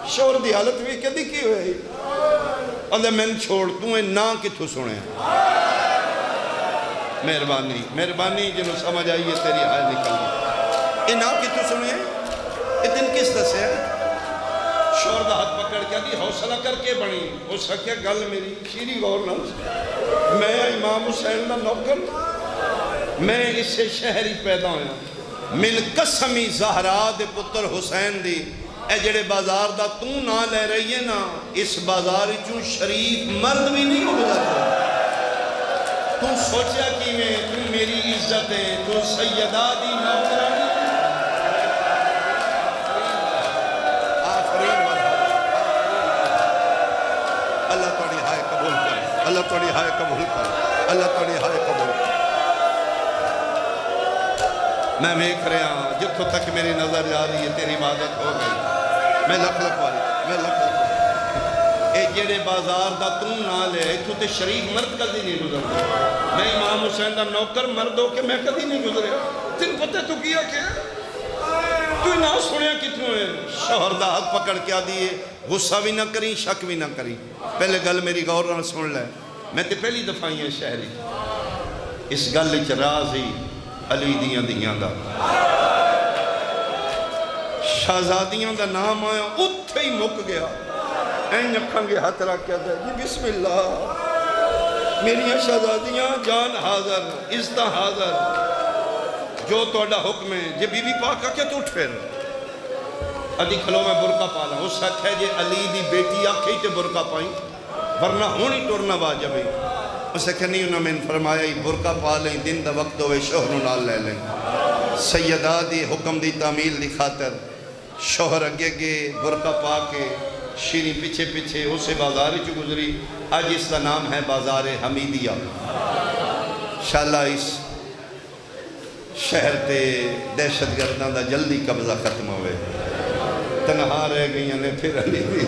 شور دی حالت بھی کدی کی ہوئی اندھے میں چھوڑ تو ہے نا کتھو سنے مہربانی جنہوں سمجھ آئیے تیری ہائے نکل دی نا کتھو سنے یہ دن کس دسے شور دا ہاتھ پکڑ کے دی حوصلہ کر کے بنی ہو سکیا گل میری شیری غور نہ میں امام حسین دا نوکر میں اس سے شہری پیدا ہویا من قسمی زہرا دے پتر حسین دی اے جڑے بازار دا تو نہ لے رہی ہے نا اس بازار چوں شریف مرد بھی نہیں گزرتا تو سوچیا کی میں تو میری عزت ہے تو سیدہ دی نوکرانی اللہ توڑی ہائے قبول کر اللہ توڑی ہائے قبول کر اللہ توڑی ہائے قبول کر میں ویکھ رہا ہوں جتھوں تک میری نظر جا رہی ہے تیری عبادت ہو گئی میں لکھ والی اے جڑے بازار دا تو نہ لے تو تے شریف مرد کدی نہیں گزرتا میں امام حسین دا نوکر مرد ہو کے میں کدی نہیں گزریا تین پتہ تو کیا کیا تو نہ سنیا کتنوں ہے شوہر دا ہاتھ پکڑ کے دیئے غصہ بھی نہ کریں شک بھی نہ کریں پہلے گل میری غور نہ سن لے میں تے پہلی دفعہ ہی شہری اس گل وچ راز ہی علی دیاں دا شہزادیاں دا نام آیا اتھے ہی مک گیا این اکھاں گے ہاتھ رکھ کے دے جی بسم اللہ میری شہزادیاں جان حاضر عزت حاضر جو توڑا حکم ہے جی بی بی پاک آکے تو اٹھ پھر ادھی کھلو میں برکہ پالا اس ساتھ ہے جی علی دی بیٹی آکے تے برکہ پائیں ورنہ ہونی ٹورنا واجب ہے اس سے کہ نہیں انہوں میں فرمایا ہی برکہ پا لیں دن دا وقت ہوئے شوہر نال لے لیں سیدہ دی حکم دی تعمیل دی خاطر شوہر اگے اگے برقع پا کے شیریں پیچھے پیچھے اسے بازار چ گزری. آج اس کا نام ہے بازار حمیدیہ. انشاءاللہ اس شہر تے دہشت گرداں دا جلدی قبضہ ختم ہوئے. تنہا رہ گئی نے پھر علی دی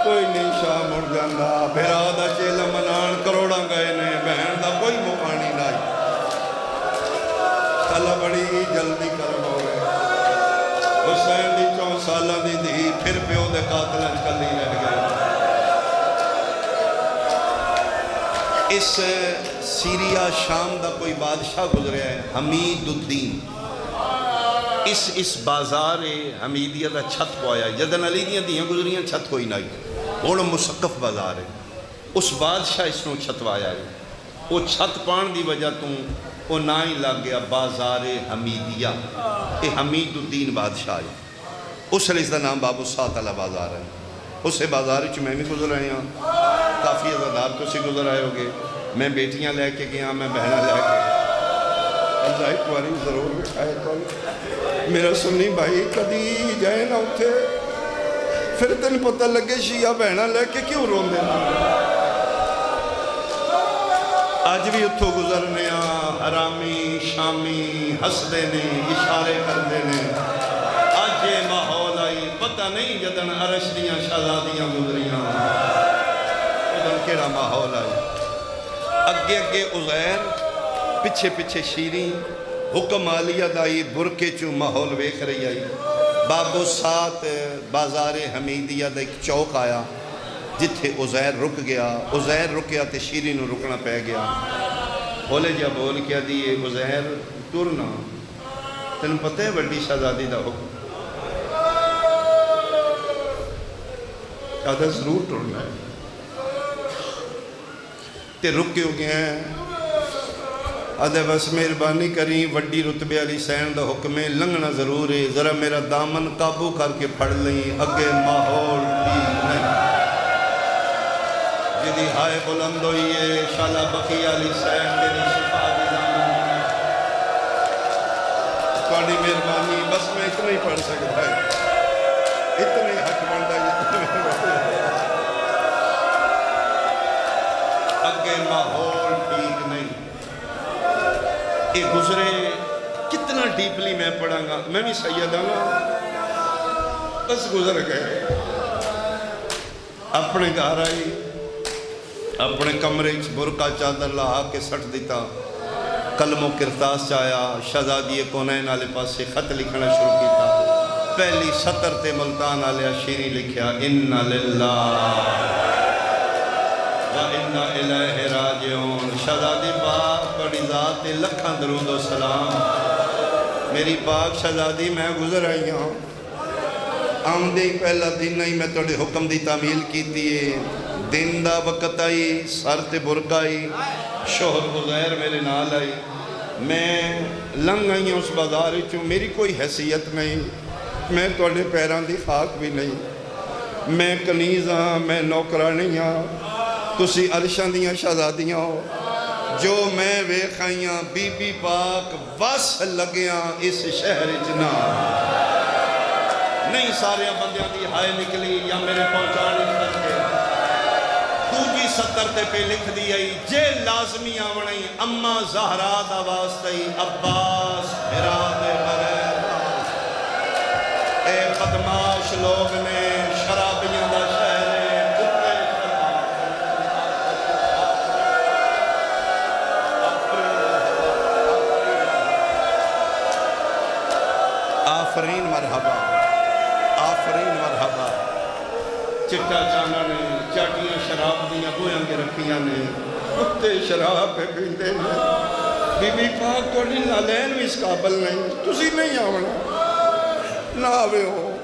کوئی نہیں شاہ مڑ جاندہ. بھیرا دا چیلا منان کروڑا گئے نے بہن دا کوئی مقانی نائی. اللہ بڑی جلدی کرم ہوئے. حسین دی 4 سالہ دی دھی پھر پیو دے قاتلیں کلی رہ گئے. اس سیریا شام دا کوئی بادشاہ گزرے ہے حمید الدین. اس بازار حمیدیہ دا چھت کو آیا. جدن علی دیاں دیاں گزریاں چھت کوئی نہ آئی. اور مسقف بازار ہے. اس بادشاہ اس نے چھتوایا ہے. وہ چھت پان دی وجہ تو وہ نہ ہی لگ گیا بازار حمیدیہ. یہ حمید الدین بادشاہ ہے. اس لیے اس کا نام بابو سات والا بازار ہے. اسے بازار میں بھی گزر آئے ہوں. کافی عزادار تو سے گزر آئے ہوگے. میں بیٹیاں لے کے گیا, میں بہنیں لے کے. اللہ ایک باری ضرور بٹھائے تو میرا سنی بھائی کدی جائے نہ اٹھے پھر تین پتہ لگے شیعہ بہنیں لے کے کیوں رون دینا. آج بھی اتھو گزرنے حرامی شامی ہسدے نے اشارے کردے نے. آج یہ ماحول آئی پتہ نہیں جدن عرش دیاں شہزادیاں گزریاں ادن کیڑا ماحول آئی. اگے اگے عزیر پچھے پچھے شیریں حکم عالیہ دائی برکے چو ماحول ویکھ رہی آئی. بابو سات بازار حمیدیہ دا ایک چوک آیا جتھے عزیر رک گیا. عزیر رکیا تے شیریں نو رکنا پہ گیا. بولے جا بول کیا دیئے عزیر ٹرنا تین پتہ ہے وڈی شہزادی دا حکم آدھا ضرور ٹرنا ہے. تے رکے ہو گئے ہیں. آدھے بس مہربانی کریں وڈی رتبے علی سین دا حکم ہے لنگنا ضرور ہے. ذرا میرا دامن قابو کر کے پھڑ لیں اگے ماحول ٹھیک نہیں. جدی ہائے بلند ہوئی ہے شالہ بقی علی سین میری شفا دی دامن. تھوڑی مہربانی بس میں اتنا ہی پڑھ سکتا ہے. اتنے حق بندہ اگے ماحول ٹھیک نہیں. یہ گزرے کتنا ڈیپلی میں پڑھاں گا. میں بھی سیدہ گا بس گزر گئے. اپنے گھر آئی اپنے کمرے برقع چادر لہا کے سٹ دیتا. قلم و کرتاس چایا. شہزادی کونین والے پاسے خط لکھنا شروع کیتا. پہلی سطر تے ملتان والے شیریں لکھیا اِنَّ لِلَّهِ وَإِنَّ إِلَيْهِ رَاجِعُونَ. شہزادی پاک بڑی ذات لکھاں درود و سلام. میری پاک شہزادی میں گزر آئی ہوں. آمدے پہلا دن نہیں میں توڑے حکم دی تعمیل کی دیئے. دن دا وقت آئی سر تے برقع آئی. شوہر عزیر میرے نال آئی. میں لنگ آئی ہوں اس بازار چوں. میری کوئی حیثیت نہیں. میں توڑے پیران دی خاک بھی نہیں. میں کنیز ہاں میں نوکرانی ہاں. تسی عرشاں دیاں شہزادیاں ہو. جو میں ویکھائیاں بی بی پاک وس لگیاں اس شہر جنا نہیں. سارے بندیاں دی ہائے نکلی یا میرے پہنچانے کر کے. دوجی سطر تے پہ لکھ دی آئی جے لازمی آونائی اماں زہرا دا واسطائی عباس حراد بغیر. اے بدماش لوگ نے شرابیاں دا شہر آفرین مرحبا آفرین مرحبا. چٹا چانا نے چاٹیاں شراب دیاں بویاں کے رکھیاں نے کتے شراب پہ پیندے نے. بی بی پاک توڑی نالین بھی اس قابل نہیں. تسی نہیں آونا نہ آوے ہو.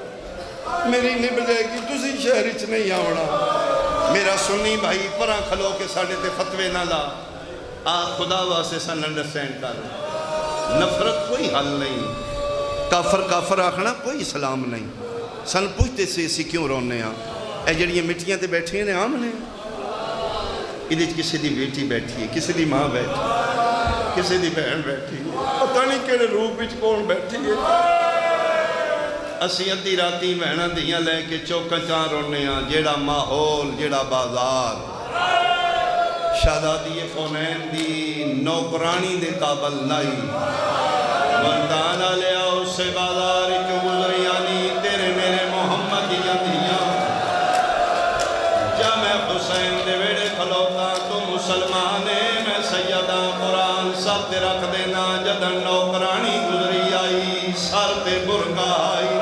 میری نب جائے گی تسی شہر اچ نہیں آونا. میرا سنی بھائی پرا کھلو کے ساڑھے تے فتوے نہ لا. خدا واسے سن انڈرسٹینڈ کر. نفرت کوئی حل نہیں. کافر آکھنا کوئی اسلام نہیں. سن پوچھتے سے اسی کیوں رونے ہاں. اے جڑیاں مٹیاں تے بیٹھے ہیں عام نے. ادھے کسی دی بیٹی بیٹھی ہے کسی دی ماں بیٹھی. کسی دی بہن بیٹھی پتہ نہیں کہڑے روپ وچ کون بیٹھی ہے اسی ادھی راتی بہناں دیاں لے کے چوکاں چاں رونے ہاں جیڑا ماحول جیڑا بازار شہزادی کونین دی نوکرانی دے قابل لائی مردانہ لے آؤ سے بازار کیوں گزریانی تیرے میرے محمد دیاں جا میں حسین دے ویڑے کھلوتا تو مسلمانے میں سیدہ قرآن سر تے رکھ دینا جدن نوکرانی گزری آئی سر تے برکا آئی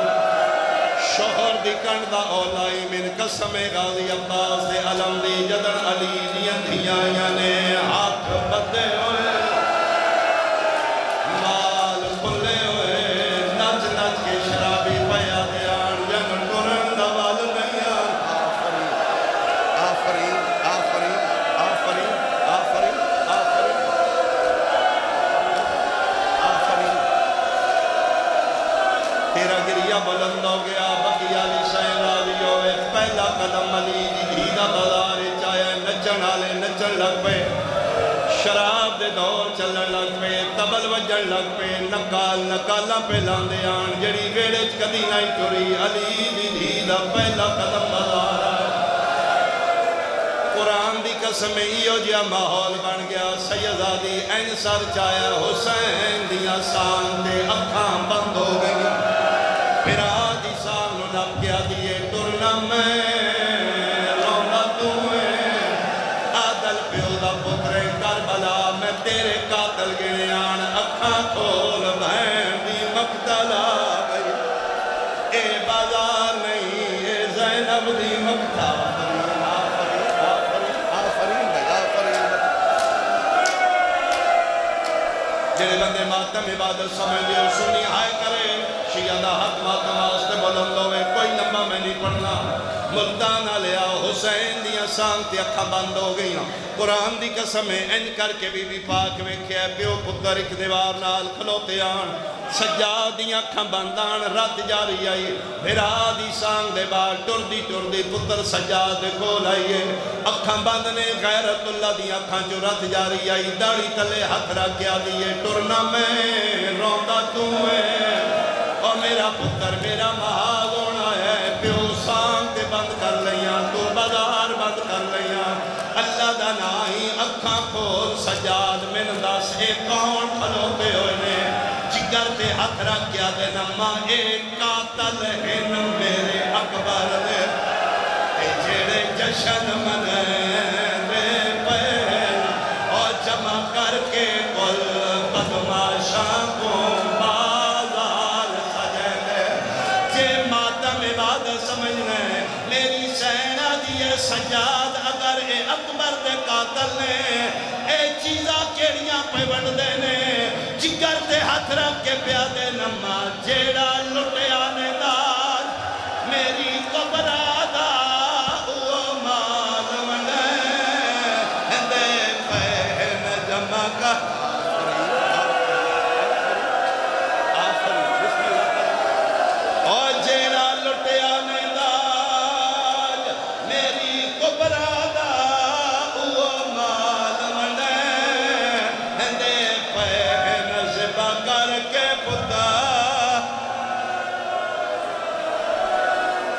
شوہر دی کنڈ دا اولائی من قسم غازی عباس دے علم دی جدن علی دیاں دھیاں یانے ہاتھ بدے ہوئے مال کھلے ہوئے نچ نچ کے شرابی پیا دیان جن ٹرن دا وال نہیں آفرین آفرین آفرین آفرین آفرین آفرین تیرا گریہ بلند ہو گیا بقیہ علی سین راضی ہوئے پہلا قدم علی دیدہ بازار چاہے نچن آلے نچن لگ پہ شراب دے دور چلن لگ پہ تبل وجن لگ پہ نکال نکالاں پہ لاندے آن جڑی ویڑے کدی نہیں ٹری علی دیدہ پہلا قدم بازار آئے قرآن دی قسم ایو جیا ماحول بن گیا سیدادی این سر چایا حسین دیا سان دے اکھاں بند ہو گئی پھر آدھی سان نو نب گیا دیئے ٹرنا میں رونا تمہیں عادل پیو دا پترے کربلا میں تیرے قاتل گئے آن اکھاں کھول بہن دی مقتل آ گئی اے بازار نہیں اے زینب دی مقتل جڑے بندے ماتم عبادت سمجھے سنی آئے کرے شیعہ دا حق ماتم آستے بلند ہوئے کوئی لمبا میں نہیں پڑھنا ملتانہ لیا حسین دیا سانگتی اکھا بند ہو گئی قرآن دی قسم ہے ان کر کے بی بی پاک ویکھے پیو پتر ایک دیوار نال کھلوتے آن سجاد دیا اکھا بندان رات جاری آئی بھرا دی سانگ دے بار ٹر دی پتر سجاد دے کھول آئیے اکھا بندنے غیرت اللہ دیا اکھا جو رات جاری آئی داڑی تلے ہاتھ رکھیا دیئے ٹرنا میں روندہ تمہیں اور میرا پتر میرا محاذ ہونا ہے پیو سانگ دے بند کر لیاں تو بازار بند کر لیاں اللہ دا نائی اکھاں کھول سجاد من دس اے کون کھلوتے ہوئے نے جگر تے ہاتھ رکھ گیا دے نما ایک قاتل ہے میرے اکبر دے اے جیڑے جشن منے رے پہل اور جمع کر کے قل بدماشاں کو بازار سجے دے جے ماتم عبادت سمجھنے میری سینہ دیئے سجاد اگر اے اکبر دے قاتل نے اے چیزاں کیڑیاں پہ بڑھ دینے جگر تے ہاتھ رکھ کے پیادے نما جیڑا لٹے آنے دار میری قبر آدھا او مال منے دے پہن جمع کا اور جیڑا لٹے آنے دار میری قبر آدھا او مال منے دے پہن زبا کر کے پتا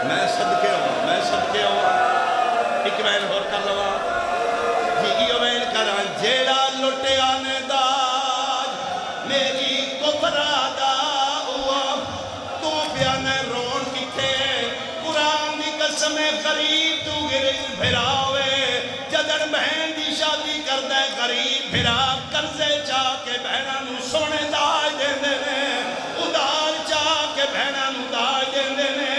میں صدقے ہوں ایک وین ہور کر لوا جیگی وین کران جیڑا لٹے آنے داج میری کفرادہ ہوا تو پیانے رون کی تھے قرآن دی قسم قریب تو گرز بھراوے جدر بہن دی شادی کردے قریب بھرا کرزے چاہ کے بہنہ نو سونے داج دے دینے ادار چاہ کے بہنہ نو داج دے دینے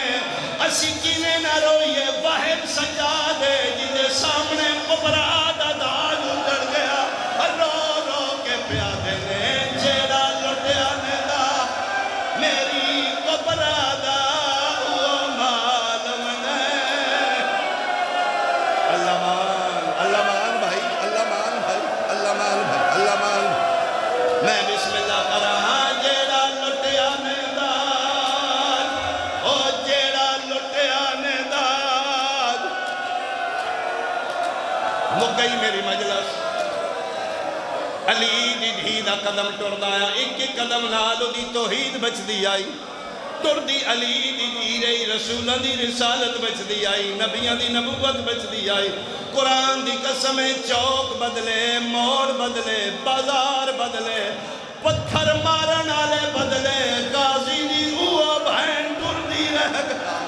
اسی کینے نہ روئیے واحد سجا دے جدے سامنے قبرادہ داج اجڑ گیا رو رو کے پیادے نے جیڑا لٹے آنے دا میری قبرادہ او مال منے اللہ مان بھائی اللہ مان بھائی اللہ مان بھائی اللہ مان میں بسم اللہ کر رہا جیڑا لٹے آنے دا او جیڑا لٹے آنے دا مک گئی میری مجلس علی دی دھی دا قدم ٹردا آیا ایک ایک قدم نال دی توحید بچدی آئی ٹردی علی دی دھی رہی رسولہ دی رسالت بچدی آئی نبیاں دی نبوت بچدی آئی قرآن دی قسمیں چوک بدلے موڑ بدلے بازار بدلے پتھر مارن آلے بدلے غازی دی اوہ بہن ٹردی رہ گیا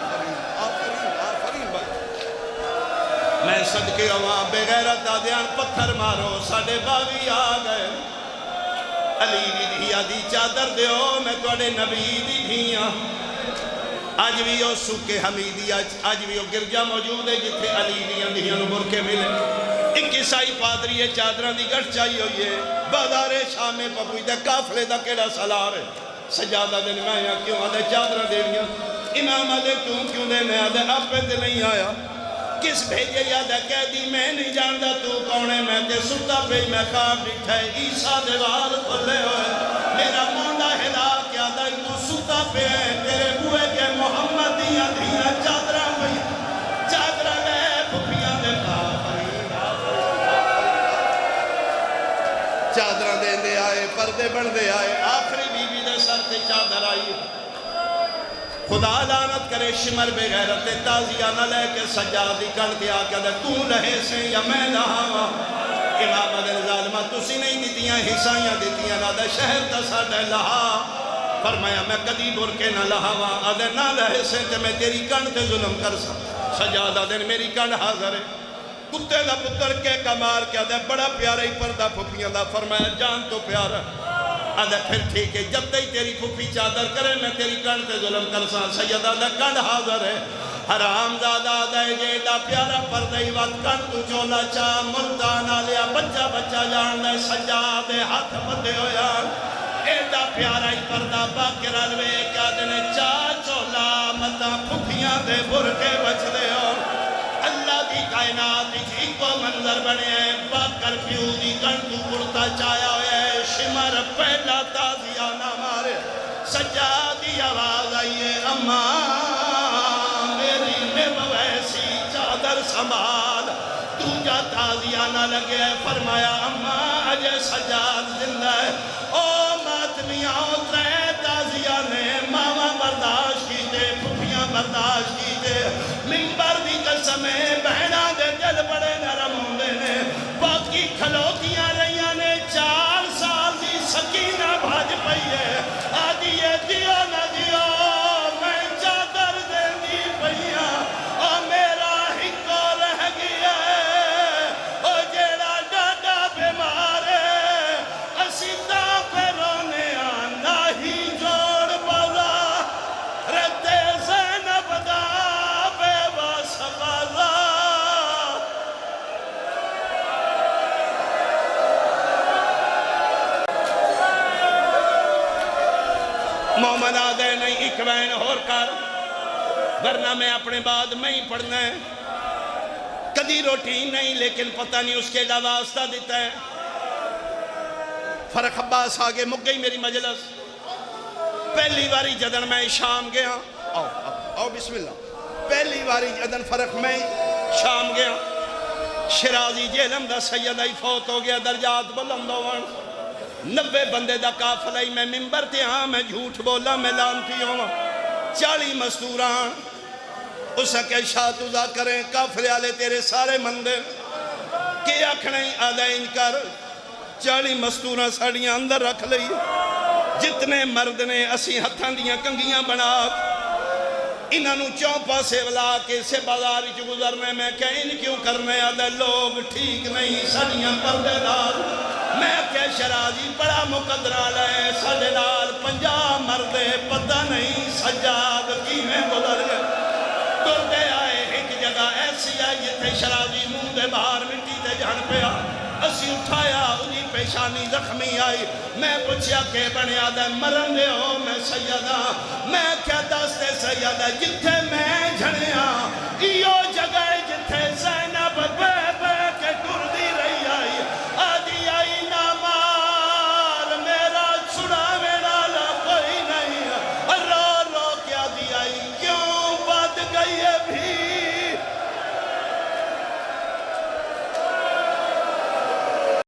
میں صدقے ہوا بے غیرت دادیان پتھر مارو ساڑھے باوی آگئے علی دی دھیا دی چادر دیو میں توڑے نبی دی دھیاں آج بھی وہ سوکے حمیدی آج بھی وہ گرجا موجود ہے جتھے علی دیاں دھیاں نو برکے ملے ایک عیسائی پادری ہے چادران دی گھٹ چاہی ہوئی ہے بازار شامے پپوئی دے کافلے دا کیڑا سالار ہے سجادہ دن میں آیا کیوں آدھے چادران دے لیا امام آدھے کیوں دینے آدھے آپ پہ دے نہیں آیا کس بھیجے یادہ کہہ دی میں نہیں جاندہ تو کونے میں تے ستا پہ میں خواب ڈٹھے عیسیٰ دیوار کھلے ہوئے میرا مونڈا ہلا کیا دا تو ستا پہ تیرے بوئے کے محمد دیا دیا چادرہ ہوئی چادرہ لے پھپیاں دے چادرہ دے دے آئے پردے بڑھ دے آئے آخری بی بی دے سر تے چادر آئی خدا لعنت کرے شمر بے غیرت تازیہ نہ لے کے سجادی کر دیا کہ تو لہے سے یا میں لہاں امام عدل ظالمہ تسی نہیں دیتیاں حصائیاں دیتیاں نہ شہر تا ساڑھے لہا فرمایا میں کدی برکے نہ لہاں آدھے نہ لہے سے تے میں تیری کن تے ظلم کر سجادہ دن میری کن حاضر ہے کتے دا پتر کے کمار کیا دے بڑا پیارا ہی پردہ پھپیاں دا فرمایا جان تو پیارا آدھا پھر ٹھیک ہے جب تک تیری پھپی چادر کرے میں تیری کن تے ظلم کر سا سید آدھا کن حاضر ہے حرام زادہ آدھا ہے جیدہ پیارا پردہ ہی وقت کن تو چولا چاہ ملتانا لیا بچہ بچہ جان دے سجادے ہاتھ بدے ہو یار ایدہ پیارا ہی پردہ باکر الوے کیا دنے چاہ چولا مدہ پھپیاں دے برکے بچ دے ہو اللہ دی کائنات ہی کو منظر بنے ہیں باکر پیو دی کن تو پڑتا چایا ہوئے شمر پہلا تازیہ نہ مارے سجادی آواز آئیے اماں میری نب ویسی چادر سنبھال تو جا تازیہ نہ لگے فرمایا اماں اجے سجاد زندہ ہے او ماتمیاں اترے تازیہ نے ماما برداشت کی دے پھپیاں برداشت کی دے ممبر دی قسمیں بہنا دے دل بڑے نرم ہوندے نے باقی کھلوتیاں رہیاں نے 4 سال دی سکینہ بھاج پئی ہے آدھی یہ دیو نہ دیو میں چادر دے دی پئیاں اور میرا ہکو رہ گیا ہے او جیڑا ڈاڈا بیمار ہے اسی تا پہ رونے آنا ہی جوڑ بازا رتے زینب دا بے واس بازا مومن آدھے نہیں اکوین اور کر ورنہ میں اپنے بعد میں ہی پڑھنا ہے کدی روٹی نہیں لیکن پتہ نہیں اس کے واسطہ دیتا ہے فرق عباس آگے مک گئی میری مجلس پہلی باری جدن میں شام گیا آؤ بسم اللہ پہلی باری جدن فرق میں شام گیا شرازی جیلم دا سیدہ ہی فوت ہو گیا درجات بلند ہوان 90 بندے دا قافلہ ہی میں ممبر تے ہاں میں جھوٹ بولا میں لانتی ہوں 40 مستوران اسا کہ شاہ تُزا کریں قافلے آلے تیرے سارے مندر کہ اکھنے آدھا انکار 40 مستوران ساڑیاں اندر رکھ لئی جتنے مرد نے اسی ہتھان دیاں کنگیاں بنا انہاں نو چوپا سے ولا کے سے بازاری چو گزرنے میں کہ ان کیوں کرنے آدھے لوگ ٹھیک نہیں ساڑیاں پردے دار میں کہ شرازی بڑا مقدرہ لے ساڑے لال 50 مردے پتہ نہیں سجاد کی میں گزر گئے دردے آئے ایک جگہ ایسی آئی جتے شرازی منہ دے باہر مٹی دے جہن پہ اسی اٹھایا انہی پیشانی زخمی آئی میں پوچھیا کہ بنے آدھے مرن دے ہو میں سیدہ میں کیا دستے سیدہ جتے